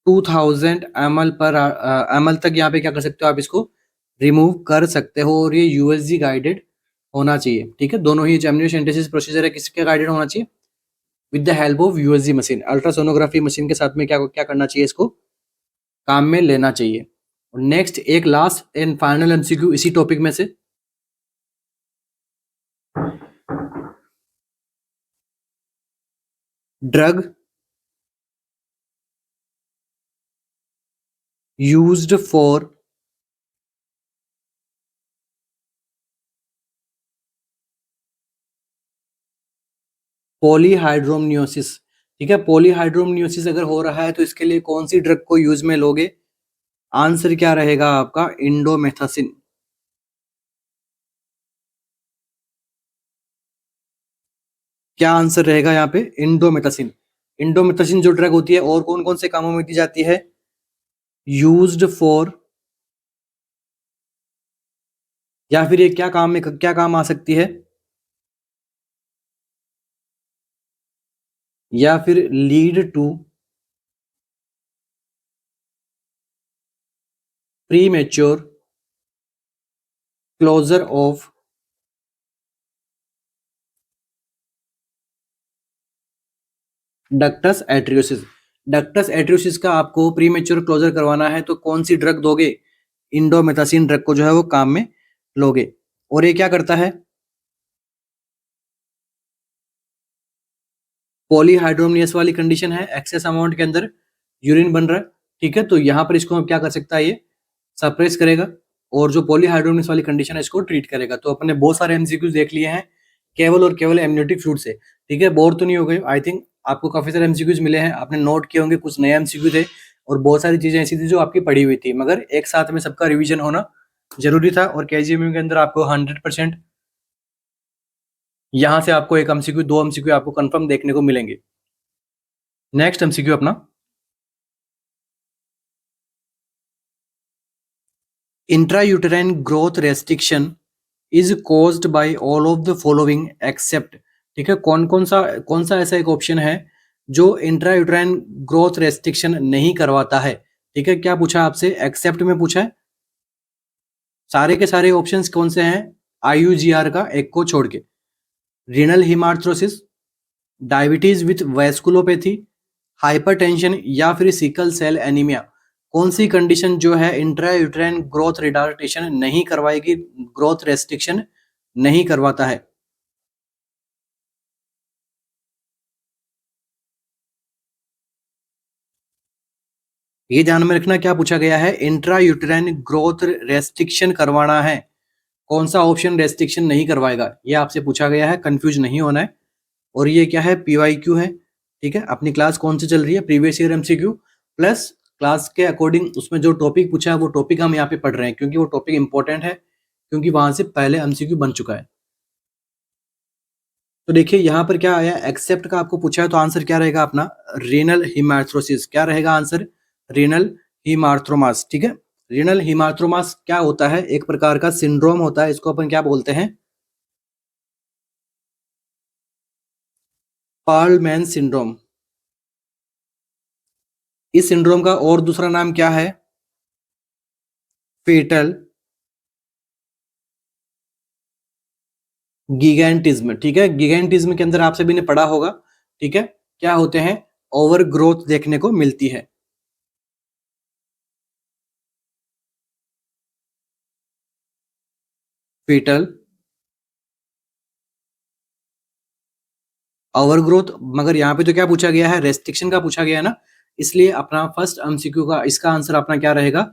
2000 ml पर ml तक यहाँ पे क्या कर सकते हो आप, इसको रिमूव कर सकते हो। और ये यूएसजी गाइडेड होना चाहिए, ठीक है। दोनों ही जो एमनियोसेंटेसिस प्रोसीजर है किसके गाइडेड होना चाहिए, with the help of USG machine, ultrasonography machine के साथ में क्या क्या करना चाहिए, इसको काम में लेना चाहिए। और नेक्स्ट एक लास्ट एंड फाइनल एमसीक्यू इसी टॉपिक में से, ड्रग यूज्ड फॉर पॉलीहाइड्रोमनियोसिस, ठीक है। पॉलीहाइड्रोमनियोसिस अगर हो रहा है तो इसके लिए कौन सी ड्रग को यूज में लोगे, आंसर क्या रहेगा आपका, इंडोमेथासिन। क्या आंसर रहेगा यहाँ पे, इंडोमेथासिन। इंडोमेथासिन जो ड्रग होती है और कौन कौन से कामों में दी जाती है, यूज्ड फॉर, या फिर ये क्या काम में क्या काम आ सकती है, या फिर lead to premature closure of ductus arteriosus. Ductus arteriosus का आपको प्रीमेच्योर क्लोजर करवाना है तो कौन सी ड्रग दोगे, इंडोमेथासिन ड्रग को जो है वो काम में लोगे। और ये क्या करता है, पॉलीहाइड्रोमनियस वाली कंडीशन है, एक्सेस अमाउंट के अंदर यूरिन बन रहा है, ठीक है। तो यहाँ पर इसको क्या कर सकता है, ये सप्रेस करेगा, और जो पॉलीहाइड्रोमनियस वाली कंडीशन है इसको ट्रीट करेगा। तो अपने बहुत सारे एमसीक्यूज देख लिए हैं केवल और केवल एमनियोटिक फ्लूइड से, ठीक है। बोर तो नहीं हो गए, आई थिंक आपको काफी सारे एमसीक्यूज मिले हैं, आपने नोट किए होंगे, कुछ नए एमसीक्यू थे और बहुत सारी चीजें ऐसी थी जो आपकी पढ़ी हुई थी, मगर एक साथ में सबका रिविजन होना जरूरी था। और केजीएमयू के अंदर आपको 100% यहाँ से आपको एक एमसीक्यू, दो एमसीक्यू आपको कंफर्म देखने को मिलेंगे। नेक्स्ट एमसीक्यू अपना, intrauterine growth restriction is caused by all of the following except, ठीक है। कौन सा ऐसा एक ऑप्शन है जो इंट्रायूटेराइन ग्रोथ रेस्ट्रिक्शन नहीं करवाता है, ठीक है। क्या पूछा आपसे, एक्सेप्ट में पूछा है, सारे के सारे ऑप्शंस कौन से हैं, आईयूजीआर का एक को छोड़ के, रीनल हिमार्थ्रोसिस, डायबिटीज विथ वैस्कुलोपैथी, हाइपरटेंशन, या फिर सिकल सेल एनीमिया। कौन सी कंडीशन जो है इंट्रायूटेराइन ग्रोथ रिटार्डेशन नहीं करवाएगी, ग्रोथ रेस्ट्रिक्शन नहीं करवाता है। ये ध्यान में रखना क्या पूछा गया है, इंट्रायूटेराइन ग्रोथ रेस्ट्रिक्शन करवाना है, कौन सा ऑप्शन रेस्ट्रिक्शन नहीं करवाएगा, ये आपसे पूछा गया है, कंफ्यूज नहीं होना है। और ये क्या है, पीवाईक्यू है, ठीक है। अपनी क्लास कौन सी चल रही है, previous year MCQ plus class के अकॉर्डिंग उसमें जो टॉपिक पूछा है वो टॉपिक हम यहाँ पे पढ़ रहे हैं, क्योंकि वो टॉपिक इंपॉर्टेंट है, क्योंकि वहां से पहले एमसीक्यू बन चुका है। तो देखिए यहाँ पर क्या आया, एक्सेप्ट का आपको पूछा है तो आंसर क्या रहेगा अपना, रीनल हिमार्थ्रोसिस। क्या रहेगा आंसर, रीनल हिमार्थ्रोमास, ठीक है। रीनल हिमार्थ्रोमास क्या होता है, एक प्रकार का सिंड्रोम होता है, इसको अपन क्या बोलते हैं, पर्लमैन सिंड्रोम। इस सिंड्रोम का और दूसरा नाम क्या है, फेटल गिगेंटिज्म, ठीक है। गिगेंटिज्म के अंदर आप सभी ने पढ़ा होगा, ठीक है। क्या होते हैं, ओवर ग्रोथ देखने को मिलती है, फेटल ओवर ग्रोथ। मगर यहाँ पे तो क्या पूछा गया है, रेस्ट्रिक्शन का पूछा गया है ना, इसलिए अपना फर्स्ट एमसीक्यू का इसका आंसर अपना क्या रहेगा,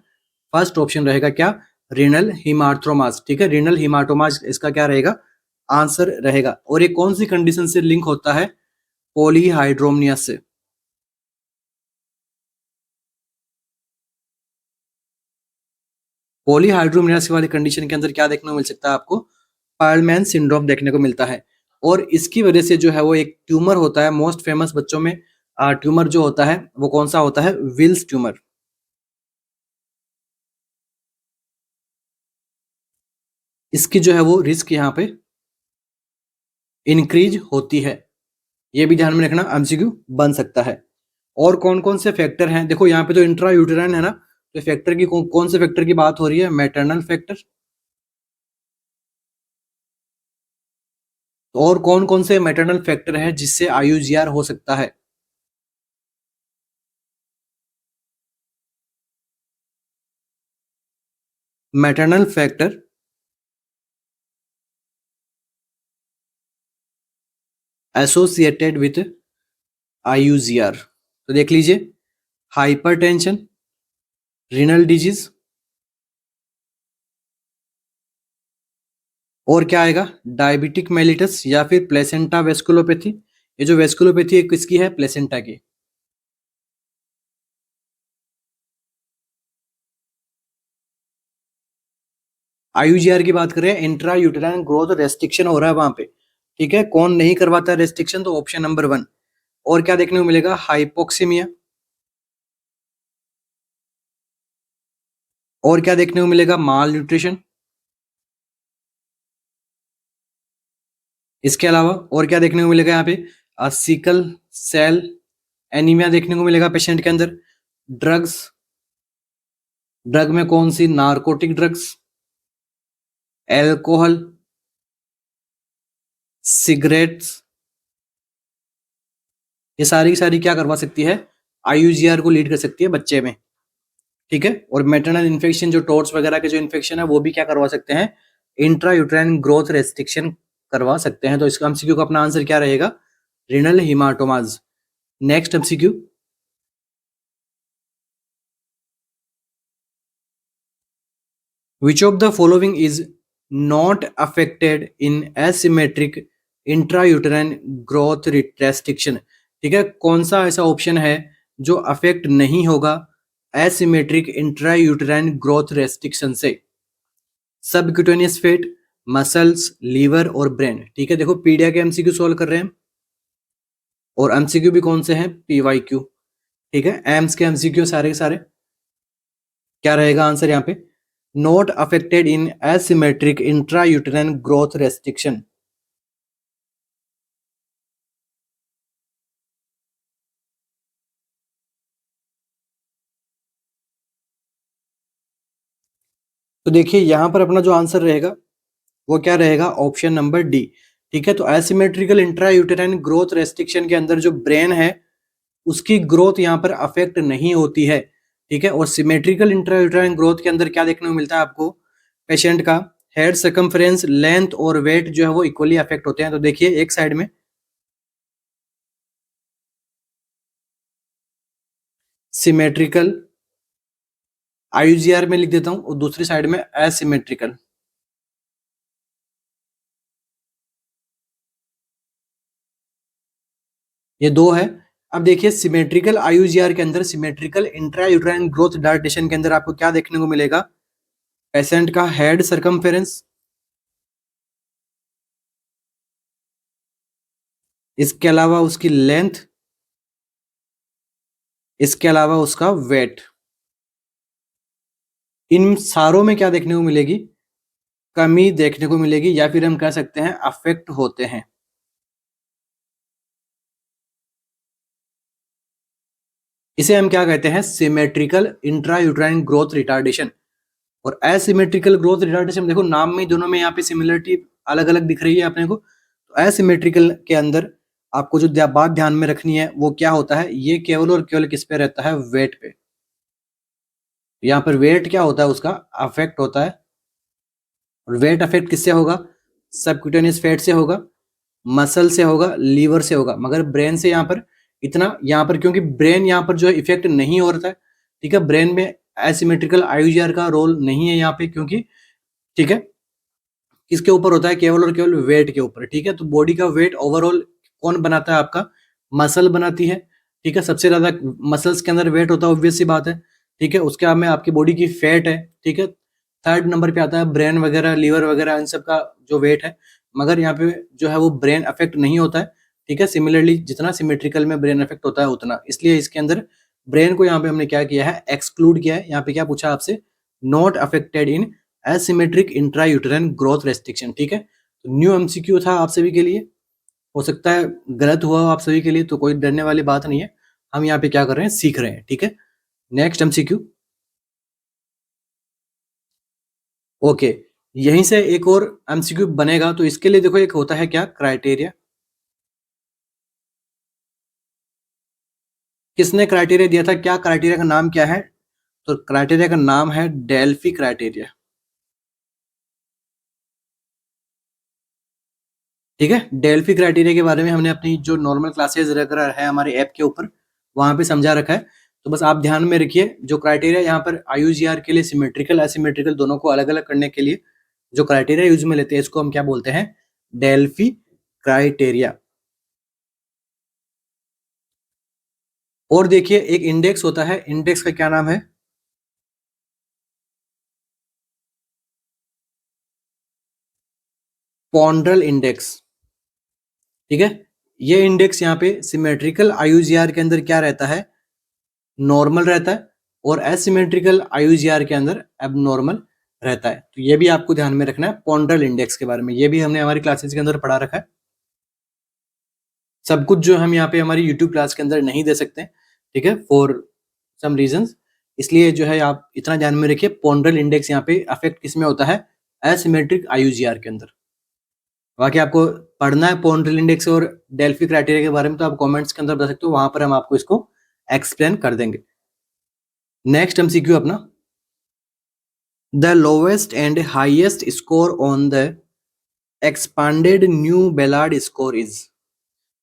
फर्स्ट ऑप्शन रहेगा क्या, रीनल हिमार्थ्रोमास, ठीक है। रीनल हिमाटोमास इसका क्या रहेगा, आंसर रहेगा। और ये कौन सी कंडीशन से लिंक होता है, पॉलीहाइड्रोमनियस से। पॉलीहाइड्रोमिनासी वाली कंडीशन के अंदर क्या देखने को मिल सकता है आपको? पायलमैन सिंड्रोम देखने को मिलता है और इसकी वजह से जो है वो एक ट्यूमर होता है मोस्ट फेमस बच्चों में। ट्यूमर जो होता है वो कौन सा होता है? Wilms tumour. इसकी जो है वो रिस्क यहाँ पे इंक्रीज होती है, ये भी ध्यान में रखना, एमसीक्यू बन सकता है। और कौन कौन से फैक्टर हैं? देखो यहाँ पे तो इंट्रा यूटेराइन है ना, तो फैक्टर की कौन से फैक्टर की बात हो रही है? Maternal factor. और कौन कौन से मैटरनल फैक्टर है जिससे आईयूजीआर हो सकता है? Maternal factor associated with IUGR, तो देख लीजिए, हाइपरटेंशन, रीनल डिजीज, और क्या आएगा? डायबिटिक मेलिटस या फिर प्लेसेंटा वेस्कुलोपैथी। ये जो वेस्कुलोपैथी है किसकी है? प्लेसेंटा की। आईयूजीआर की बात करें, इंट्रा यूटेराइन ग्रोथ रेस्ट्रिक्शन हो रहा है वहां पे, ठीक है। कौन नहीं करवाता रेस्ट्रिक्शन? तो ऑप्शन नंबर 1। और क्या देखने को मिलेगा? हाइपोक्सीमिया। और क्या देखने को मिलेगा? माल न्यूट्रिशन। इसके अलावा और क्या देखने को मिलेगा यहाँ पे? सिकल सेल एनीमिया देखने को मिलेगा पेशेंट के अंदर। ड्रग्स, ड्रग में कौन सी? नार्कोटिक ड्रग्स, एल्कोहल, सिगरेट्स, ये सारी की सारी क्या करवा सकती है? आईयूजीआर को लीड कर सकती है बच्चे में, ठीक है। और मेटरनल इन्फेक्शन, जो टॉर्च वगैरह के जो इन्फेक्शन है वो भी क्या करवा सकते हैं? इंट्रा यूट्राइन ग्रोथ रेस्ट्रिक्शन करवा सकते हैं। तो इसका एमसीक्यू का अपना आंसर क्या रहेगा? Renal haematomas. Next MCQ, which of the following is not affected in asymmetric intrauterine growth restriction? ठीक है, कौन सा ऐसा ऑप्शन है जो अफेक्ट नहीं होगा एसिमेट्रिक इंट्रायूटेराइन ग्रोथ रेस्ट्रिक्शन से? सबक्यूटेनियस फेट, मसल्स, लीवर और ब्रेन, ठीक है। देखो पीडिया के एमसीक्यू सॉल्व कर रहे हैं और एमसीक्यू भी कौन से हैं? पीवाईक्यू, ठीक है। एम्स के एमसीक्यू सारे के सारे। क्या रहेगा आंसर यहाँ पे? Not affected in asymmetric intrauterine growth restriction. तो देखिए यहां पर अपना जो आंसर रहेगा वो क्या रहेगा? ऑप्शन नंबर डी, ठीक है। तो एसिमेट्रिकल इंट्रायूटेराइन ग्रोथ रेस्ट्रिक्शन के अंदर जो ब्रेन है उसकी ग्रोथ यहाँ पर अफेक्ट नहीं होती है, ठीक है। और सिमेट्रिकल इंट्रायूटेराइन ग्रोथ के अंदर क्या देखने को मिलता है आपको? पेशेंट का हेड सर्कमफ्रेंस, लेंथ और वेट जो है वो इक्वली अफेक्ट होते हैं। तो देखिए एक साइड में सिमेट्रिकल आईयूजीआर में लिख देता हूं और दूसरी साइड में एसिमेट्रिकल। ये दो है। अब देखिए सिमेट्रिकल आईयूजीआर के अंदर, सिमेट्रिकल इंट्रायूटेराइन ग्रोथ डायलेटेशन के अंदर आपको क्या देखने को मिलेगा? पेशेंट का हेड सर्कमफेरेंस, इसके अलावा उसकी लेंथ, इसके अलावा उसका वेट। इन सारों में क्या देखने को मिलेगी? कमी देखने को मिलेगी, या फिर हम कह सकते हैं अफेक्ट होते हैं। इसे हम क्या कहते हैं? Symmetrical intrauterine growth retardation. और एसिमेट्रिकल ग्रोथ रिटार्डेशन, देखो नाम में दोनों में यहाँ पे सिमिलरिटी अलग अलग दिख रही है अपने को। तो एसिमेट्रिकल के अंदर आपको जो बात ध्यान में रखनी है वो क्या होता है? ये केवल और केवल किस पे रहता है? वेट पे। यहाँ पर वेट क्या होता है? उसका अफेक्ट होता है। और वेट अफेक्ट किससे होगा? सबक्यूटेनियस फैट से होगा, मसल से होगा, लीवर से होगा, मगर ब्रेन से यहाँ पर इतना, यहाँ पर क्योंकि ब्रेन यहाँ पर जो है इफेक्ट नहीं हो रहा है, ठीक है। ब्रेन में एसिमेट्रिकल आईयूजीआर का रोल नहीं है यहाँ पे, क्योंकि ठीक है किसके ऊपर होता है? केवल और केवल वेट के ऊपर, ठीक है। तो बॉडी का वेट ओवरऑल कौन बनाता है? आपका मसल बनाती है, ठीक है। सबसे ज्यादा मसल्स के अंदर वेट होता है, ऑब्वियस सी बात है, ठीक है। उसके बाद में आपकी बॉडी की फैट है, ठीक है। थर्ड नंबर पे आता है ब्रेन वगैरह, लीवर वगैरह, इन सब का जो वेट है, मगर यहाँ पे जो है वो ब्रेन अफेक्ट नहीं होता है, ठीक है। सिमिलरली जितना सिमेट्रिकल में ब्रेन अफेक्ट होता है उतना, इसलिए इसके अंदर ब्रेन को यहाँ पे हमने क्या किया है, एक्सक्लूड किया है। यहाँ पे क्या पूछा आपसे, not affected in asymmetric intrauterine growth restriction, ठीक है। तो न्यू एमसीक्यू था आप सभी के लिए, हो सकता है गलत हुआ हो आप सभी के लिए, तो कोई डरने वाली बात नहीं है। हम यहाँ पे क्या कर रहे हैं, सीख रहे हैं, ठीक है। नेक्स्ट एमसीक्यू, ओके, यहीं से एक और एमसीक्यू बनेगा, तो इसके लिए देखो एक होता है क्या, क्राइटेरिया। किसने क्राइटेरिया दिया था, क्या क्राइटेरिया का नाम क्या है, तो क्राइटेरिया का नाम है डेल्फी क्राइटेरिया, ठीक है। डेल्फी क्राइटेरिया के बारे में हमने अपनी जो नॉर्मल क्लासेस वगैरह है हमारे ऐप के ऊपर, वहां पे समझा रखा है। तो बस आप ध्यान में रखिए, जो क्राइटेरिया यहाँ पर आईयूजीआर के लिए सिमेट्रिकल एसिमेट्रिकल दोनों को अलग अलग करने के लिए जो क्राइटेरिया यूज में लेते हैं, इसको हम क्या बोलते हैं, डेल्फी क्राइटेरिया। और देखिए एक इंडेक्स होता है, इंडेक्स का क्या नाम है, पॉन्ड्रल इंडेक्स, ठीक है। ये इंडेक्स यहाँ पे सिमेट्रिकल आईयूजीआर के अंदर क्या रहता है, नॉर्मल रहता है, और एसिमेट्रिकल आईयूजीआर के अंदर एबनॉर्मल रहता है। तो ये भी आपको ध्यान में रखना है पॉन्ड्रल इंडेक्स के बारे में, ये भी हमने हमारी क्लासेस के अंदर पढ़ा रखा है। सब कुछ जो हम यहाँ पे हमारी यूट्यूब क्लास के अंदर नहीं दे सकते, ठीक है, फॉर सम रीजंस, इसलिए जो है आप इतना ध्यान में रखिए, पॉन्ड्रल इंडेक्स यहाँ पे अफेक्ट किसमें होता है, एसिमेट्रिक आईयूजीआर के अंदर। बाकी आपको पढ़ना है पॉन्ड्रल इंडेक्स और डेल्फी क्राइटेरिया के बारे में, तो आप कमेंट्स के अंदर बता सकते हो, वहां पर हम आपको इसको एक्सप्लेन कर देंगे। नेक्स्ट एमसीक्यू अपना, the lowest and highest score on the expanded new Ballard score is,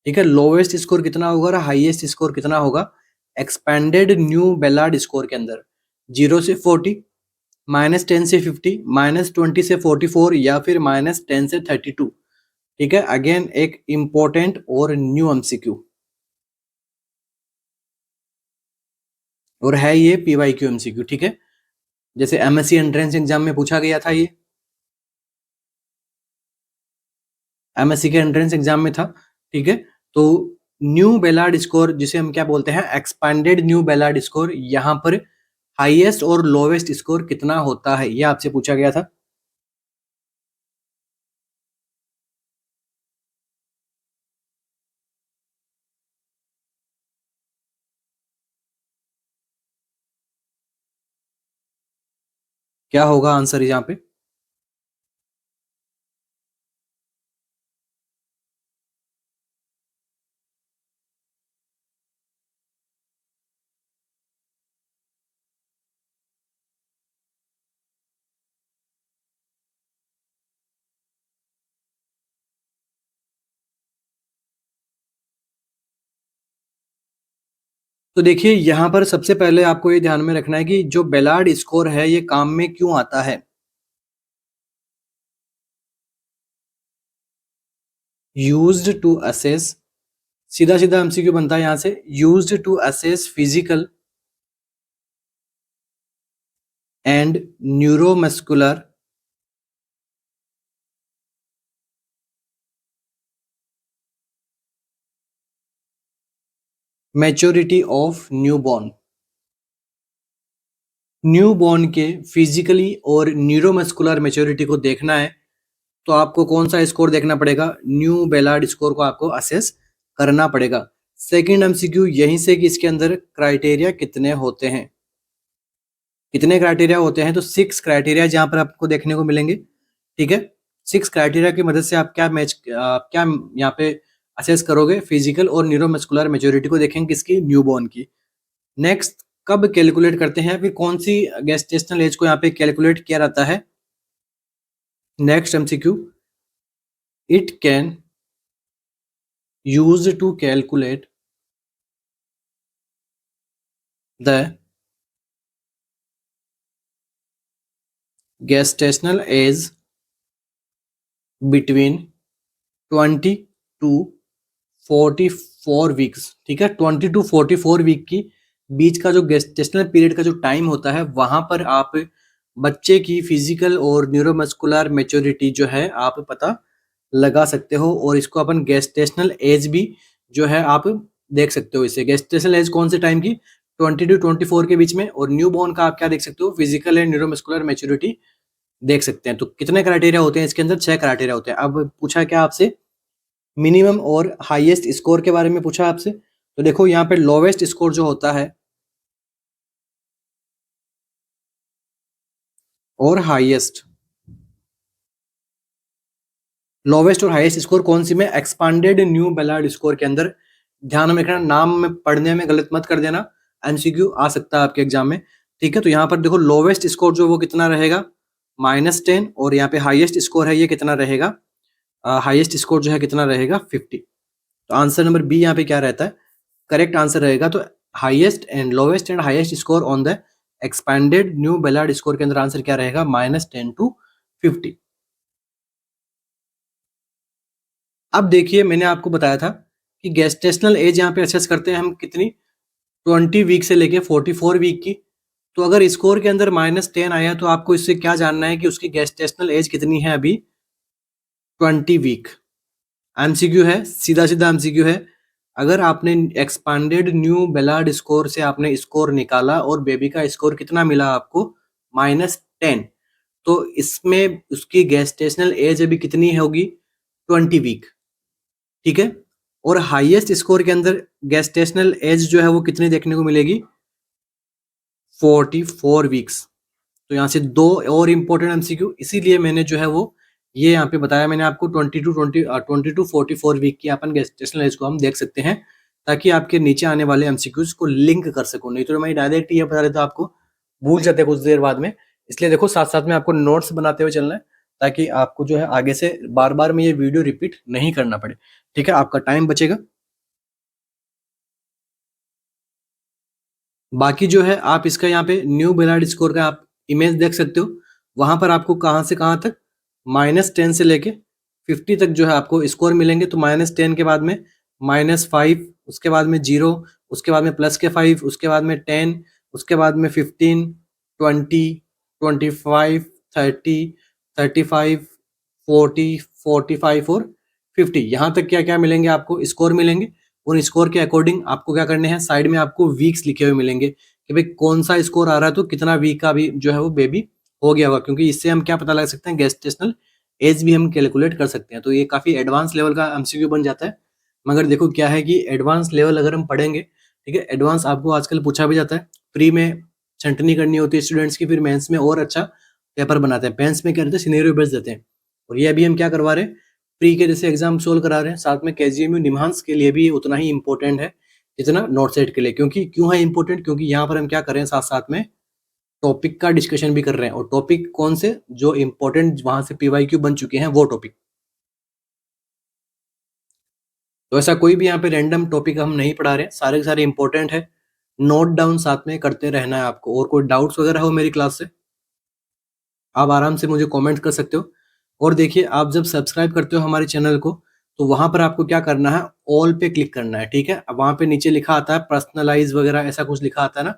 ठीक है। लोवेस्ट स्कोर कितना होगा और हाईएस्ट स्कोर कितना होगा एक्सपेंडेड न्यू बेलार्ड स्कोर के अंदर, 0 से 40, -10 से 50, -20 से 44, या फिर -10 से 32, ठीक है। अगेन एक इंपॉर्टेंट और न्यू एमसीक्यू, और है ये पीवाईक्यू एमसीक्यू, ठीक है। जैसे एमएससी एंट्रेंस एग्जाम में पूछा गया था, ये एमएससी के एंट्रेंस एग्जाम में था, ठीक है। तो न्यू बेलार्ड स्कोर, जिसे हम क्या बोलते हैं, एक्सपांडेड न्यू बेलार्ड स्कोर, यहाँ पर हाईएस्ट और लोवेस्ट स्कोर कितना होता है, ये आपसे पूछा गया था। क्या होगा आंसर यहाँ पे, तो देखिए यहाँ पर सबसे पहले आपको ये ध्यान में रखना है कि जो बेलार्ड स्कोर है ये काम में क्यों आता है। यूज्ड टू असेस, सीधा सीधा एमसीक्यू बनता है यहाँ से, used to assess physical and neuromuscular maturity of newborn. Newborn के फिजिकली और न्यूरोमस्कुलर मैच्योरिटी को देखना है, तो आपको कौन सा स्कोर देखना पड़ेगा, न्यू बेलार्ड स्कोर को आपको असेस करना पड़ेगा। सेकंड एमसीक्यू यहीं से कि इसके अंदर क्राइटेरिया कितने होते हैं, कितने क्राइटेरिया होते हैं, तो 6 क्राइटेरिया जहां पर आपको देखने को मिलेंगे, ठीक है। 6 क्राइटेरिया की मदद से आप क्या क्या यहाँ पे असेस करोगे, फिजिकल और न्यूरोमस्कुलर मैच्योरिटी को देखेंगे किसकी, न्यूबॉर्न की। नेक्स्ट, कब कैलकुलेट करते हैं, फिर कौन सी गेस्टेशनल एज को यहाँ पे कैलकुलेट किया जाता है। Next MCQ, it can use to calculate the gestational age between 20 to 44 weeks, ठीक है। 20 टू 44 वीक की बीच का जो गेस्टेशनल पीरियड का जो टाइम होता है, वहां पर आप बच्चे की फिजिकल और न्यूरोमस्कुलर मैच्योरिटी जो है आप पता लगा सकते हो, और इसको अपन गेस्टेशनल एज भी जो है आप देख सकते हो। इसे गेस्टेशनल एज कौन से टाइम की, 20 to 24 के बीच में, और न्यू बॉर्न का आप क्या देख सकते हो, फिजिकल एंड न्यूरोमस्कुलर मैच्योरिटी देख सकते हैं। तो कितने क्राइटेरिया होते हैं इसके अंदर, 6 क्राइटेरिया होते हैं। अब पूछा क्या आपसे, मिनिमम और हाईएस्ट स्कोर के बारे में पूछा आपसे। तो देखो यहाँ पे लोवेस्ट स्कोर जो होता है और हाईएस्ट, लोवेस्ट और हाईएस्ट स्कोर कौन सी में, एक्सपांडेड न्यू बेलार्ड स्कोर के अंदर। ध्यान में रखना, नाम में पढ़ने में गलत मत कर देना, एमसीक्यू आ सकता है आपके एग्जाम में, ठीक है। तो यहाँ पर देखो लोवेस्ट स्कोर जो वो कितना रहेगा, -10, और यहाँ पे हाईएस्ट स्कोर है ये कितना रहेगा, हाईएस्ट स्कोर जो है कितना रहेगा, 50। तो आंसर नंबर बी यहाँ पे क्या रहता है, करेक्ट आंसर रहेगा। तो highest and lowest and highest score on the expanded new Ballard score के अंदर आंसर क्या रहेगा, -10 to 50। अब देखिए मैंने आपको बताया था कि गेस्टेशनल एज यहाँ पे असेस करते हैं हम कितनी, 20 वीक से लेके 44 वीक की। तो अगर स्कोर के अंदर -10 आया तो आपको इससे क्या जानना है कि उसकी गेस्टेशनल एज कितनी है अभी, 20 वीक। एमसीक्यू है, सीधा सीधा एमसीक्यू है। अगर आपने एक्सपांडेड न्यू बेलार्ड स्कोर से आपने स्कोर निकाला और बेबी का स्कोर कितना मिला आपको, -10, तो इसमें उसकी गेस्टेशनल एज अभी कितनी होगी, 20 वीक, ठीक है। और हाईएस्ट स्कोर के अंदर गेस्टेशनल एज जो है वो कितनी देखने को मिलेगी, 44 वीक्स। तो यहाँ से दो और इम्पोर्टेंट एमसीक्यू, इसीलिए मैंने जो है वो ये यहाँ पे बताया मैंने आपको, 20 to 24 वीक की अपन गेस्टेशनल एज को हम देख सकते हैं, ताकि आपके नीचे आने वाले एमसीक्यूज को लिंक कर सकूं। नहीं तो मैं डायरेक्ट ये बता देता आपको, भूल जाते कुछ देर बाद में। इसलिए देखो साथ साथ में आपको नोट्स बनाते हुए चलना है, ताकि आपको जो है आगे से बार बार में ये वीडियो रिपीट नहीं करना पड़े, ठीक है, आपका टाइम बचेगा। बाकी जो है आप इसका यहाँ पे न्यू बेलार्ड स्कोर का आप इमेज देख सकते हो। वहां पर आपको कहाँ से कहाँ तक, -10 से लेके 50 तक जो है आपको स्कोर मिलेंगे। तो -10 के बाद में -5, उसके बाद में 0, उसके बाद में +5, उसके बाद में 10, उसके बाद में 15, 20, 25, 30, 35, 40, 45 और 50, यहाँ तक क्या क्या मिलेंगे आपको, स्कोर मिलेंगे। उन स्कोर के अकॉर्डिंग आपको क्या करने हैं, साइड में आपको वीक्स लिखे हुए मिलेंगे कि भाई कौन सा स्कोर आ रहा है, तो कितना वीक का भी जो है वो बेबी हो गया होगा। क्योंकि इससे हम क्या पता लगा सकते हैं, गेस्टेशनल एज भी हम कैलकुलेट कर सकते हैं। तो ये काफी एडवांस लेवल का एमसीक्यू बन जाता है। मगर देखो क्या है कि एडवांस लेवल अगर हम पढ़ेंगे, ठीक है, एडवांस आपको आजकल पूछा भी जाता है। प्री में छंटनी करनी होती है स्टूडेंट्स की, फिर मेंस में और अच्छा पेपर बनाते हैं। मेंस में क्या रहते हैं, सिनेरियो बेस्ड देते हैं। और ये अभी हम क्या करवा रहे हैं, प्री के जैसे एग्जाम सोल्व करा रहे हैं, साथ में केजीएमयू निमांस के लिए भी ये उतना ही इंपॉर्टेंट है जितना नॉर्थ साइड के लिए। क्योंकि क्यों है इंपॉर्टेंट, क्योंकि यहाँ पर हम क्या कर रहे हैं, साथ साथ में टॉपिक का डिस्कशन भी कर रहे हैं। और टॉपिक कौन से, जो इंपॉर्टेंट वहां से पीवाईक्यू बन चुके हैं वो टॉपिक। तो ऐसा कोई भी यहाँ पे रैंडम टॉपिक हम नहीं पढ़ा रहे हैं, सारे के सारे इंपॉर्टेंट है। नोट डाउन साथ में करते रहना है आपको। और कोई डाउट्स वगैरह हो मेरी क्लास से, आप आराम से मुझे कमेंट कर सकते हो। और देखिए आप जब सब्सक्राइब करते हो हमारे चैनल को, तो वहां पर आपको क्या करना है, ऑल पे क्लिक करना है, ठीक है। अब वहां पे नीचे लिखा आता है पर्सनलाइज वगैरह, ऐसा कुछ लिखा आता है ना।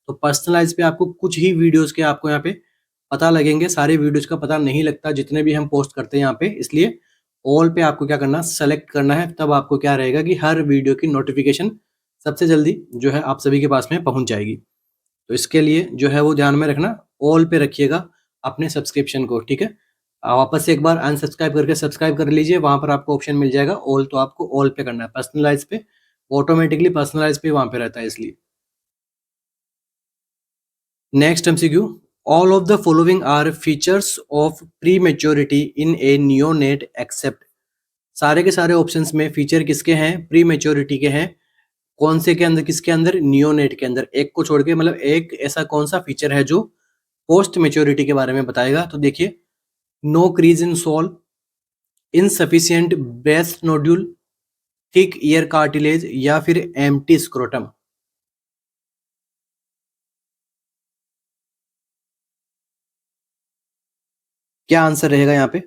तो पर्सनलाइज पे आपको कुछ ही वीडियोस के आपको यहाँ पे पता लगेंगे, सारे वीडियोस का पता नहीं लगता जितने भी हम पोस्ट करते हैं यहाँ पे। इसलिए ऑल पे आपको क्या करना, सेलेक्ट करना है, तब आपको क्या रहेगा कि हर वीडियो की नोटिफिकेशन सबसे जल्दी जो है आप सभी के पास में पहुंच जाएगी। तो इसके लिए जो है वो ध्यान में रखना, ऑल पे रखिएगा अपने सब्सक्रिप्शन को, ठीक है। वापस से एक बार अनसब्सक्राइब करके सब्सक्राइब कर लीजिए, वहां पर आपको ऑप्शन मिल जाएगा ऑल, तो आपको ऑल पे करना है। पर्सनलाइज पे ऑटोमेटिकली पर्सनलाइज पे वहां पे रहता है, इसलिए। Next MCQ, all of the following are features of prematurity in a neonate except. सारे के सारे ऑप्शंस में फीचर किसके हैं, प्री मेच्योरिटी के हैं। कौन से के अंदर, किसके अंदर, नियोनेट के अंदर। एक को छोड़ के, मतलब एक ऐसा कौन सा फीचर है जो पोस्ट मेच्योरिटी के बारे में बताएगा। तो देखिए, no crease in sole, insufficient breast nodule, thick ear cartilage, या फिर एम्प्टी स्क्रोटम। क्या आंसर रहेगा यहाँ पे।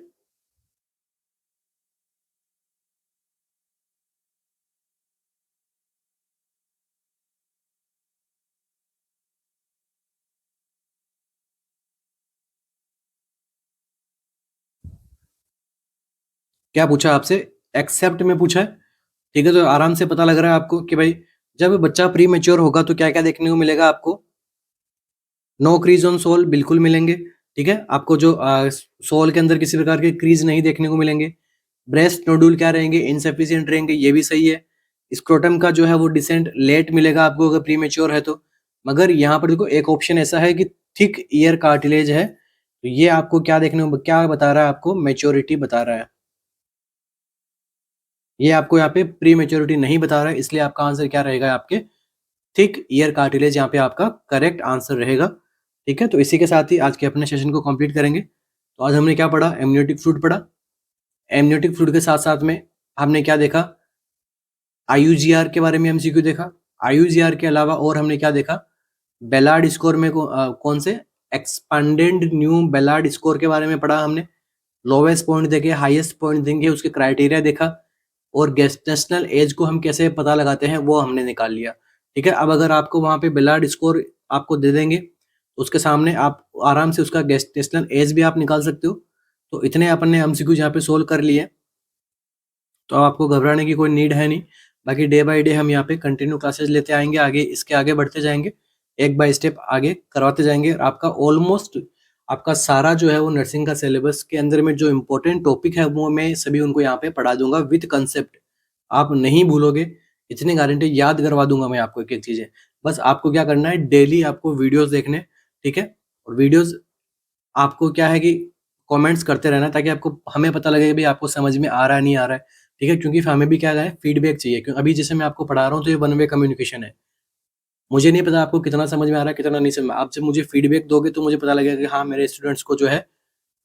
क्या पूछा आपसे? एक्सेप्ट में पूछा है, ठीक है? तो आराम से पता लग रहा है आपको कि भाई जब बच्चा प्री मैच्योर होगा तो क्या-क्या देखने को मिलेगा आपको? नो क्रीज ऑन सोल बिल्कुल मिलेंगे, ठीक है? आपको जो सोल के अंदर किसी प्रकार के क्रीज नहीं देखने को मिलेंगे। ब्रेस्ट नोडुल क्या रहेंगे? इनसफिशिएंट रहेंगे, ये भी सही है। स्क्रोटम का जो है वो डिसेंट लेट मिलेगा आपको अगर प्रीमेच्योर है तो। मगर यहाँ पर देखो एक ऑप्शन ऐसा है कि थिक ईयर कार्टिलेज है, तो ये आपको क्या देखने को क्या बता रहा है आपको? मैच्योरिटी बता रहा है। ये आपको यहाँ पे प्रीमेच्योरिटी नहीं बता रहा है, इसलिए आपका आंसर क्या रहेगा आपके? थिक ईयर कार्टिलेज यहाँ पे आपका करेक्ट आंसर रहेगा, ठीक है? तो इसी के साथ ही आज के अपने सेशन को कंप्लीट करेंगे। तो आज हमने क्या पढ़ा? एमनियोटिक फ्लूइड पढ़ा। एमनियोटिक फ्लूइड के साथ-साथ में हमने क्या देखा? आईयूजीआर के बारे में एमसीक्यू देखा। आईयूजीआर के अलावा और हमने क्या देखा? बेलार्ड स्कोर में कौन से? एक्सपांडेड न्यू बेलार्ड स्कोर के बारे में पढ़ा हमने। लोवेस्ट पॉइंट देखे, हाईएस्ट पॉइंट देंगे, उसके क्राइटेरिया देखा और गेस्टेशनल एज को हम कैसे पता लगाते हैं वो हमने निकाल लिया, ठीक है? अब अगर आपको वहाँ पे बेलार्ड स्कोर आपको दे देंगे, उसके सामने आप आराम से उसका गेस्टेशनल एज भी आप निकाल सकते हो। तो इतने अपन ने एमसीक्यूज यहाँ पे सोल्व कर लिए, तो आपको घबराने की कोई नीड है नहीं। बाकी डे बाय डे हम यहाँ पे कंटिन्यू क्लासेस लेते आएंगे, आगे इसके आगे बढ़ते जाएंगे, एक बाय स्टेप आगे करवाते जाएंगे। और आपका ऑलमोस्ट आपका सारा जो है वो नर्सिंग का सिलेबस के अंदर में जो इम्पोर्टेंट टॉपिक है वो मैं सभी उनको यहाँ पे पढ़ा दूंगा विद कंसेप्ट। आप नहीं भूलोगे, इतनी गारंटी याद करवा दूंगा मैं आपको एक एक चीजें। बस आपको क्या करना है, डेली आपको वीडियोस देखने, ठीक है? और वीडियोस आपको क्या है कि कमेंट्स करते रहना, ताकि आपको हमें पता लगे कि भाई आपको समझ में आ रहा है नहीं आ रहा है, ठीक है? क्योंकि हमें भी क्या है, फीडबैक चाहिए। क्योंकि अभी जैसे मैं आपको पढ़ा रहा हूँ तो ये वन वे कम्युनिकेशन है। मुझे नहीं पता आपको कितना समझ में आ रहा है, कितना नहीं समझ में। आप जब मुझे फीडबैक दोगे तो मुझे पता लगेगा कि हाँ, मेरे स्टूडेंट्स को जो है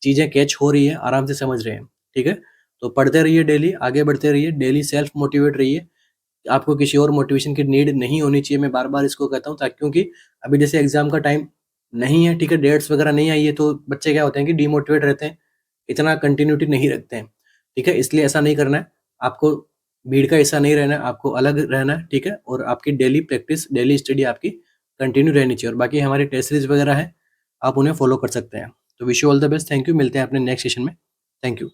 चीज़ें कैच हो रही है, आराम से समझ रहे हैं, ठीक है? तो पढ़ते रहिए डेली, आगे बढ़ते रहिए, डेली सेल्फ मोटिवेट रहिए। आपको किसी और मोटिवेशन की नीड नहीं होनी चाहिए, मैं बार-बार इसको कहता हूँ, ताकि क्योंकि अभी जैसे एग्ज़ाम का टाइम नहीं है, ठीक है? डेट्स वगैरह नहीं आई है, तो बच्चे क्या होते हैं कि डिमोटिवेट रहते हैं, इतना कंटिन्यूटी नहीं रखते हैं, ठीक है? इसलिए ऐसा नहीं करना है, आपको भीड़ का हिस्सा नहीं रहना है, आपको अलग रहना है, ठीक है? और आपकी डेली प्रैक्टिस, डेली स्टडी आपकी कंटिन्यू रहनी चाहिए। और बाकी हमारी टेस्ट सीरीज़ वगैरह है, आप उन्हें फॉलो कर सकते हैं। तो wish you all the best, thank you, मिलते हैं अपने नेक्स्ट सेशन में। Thank you.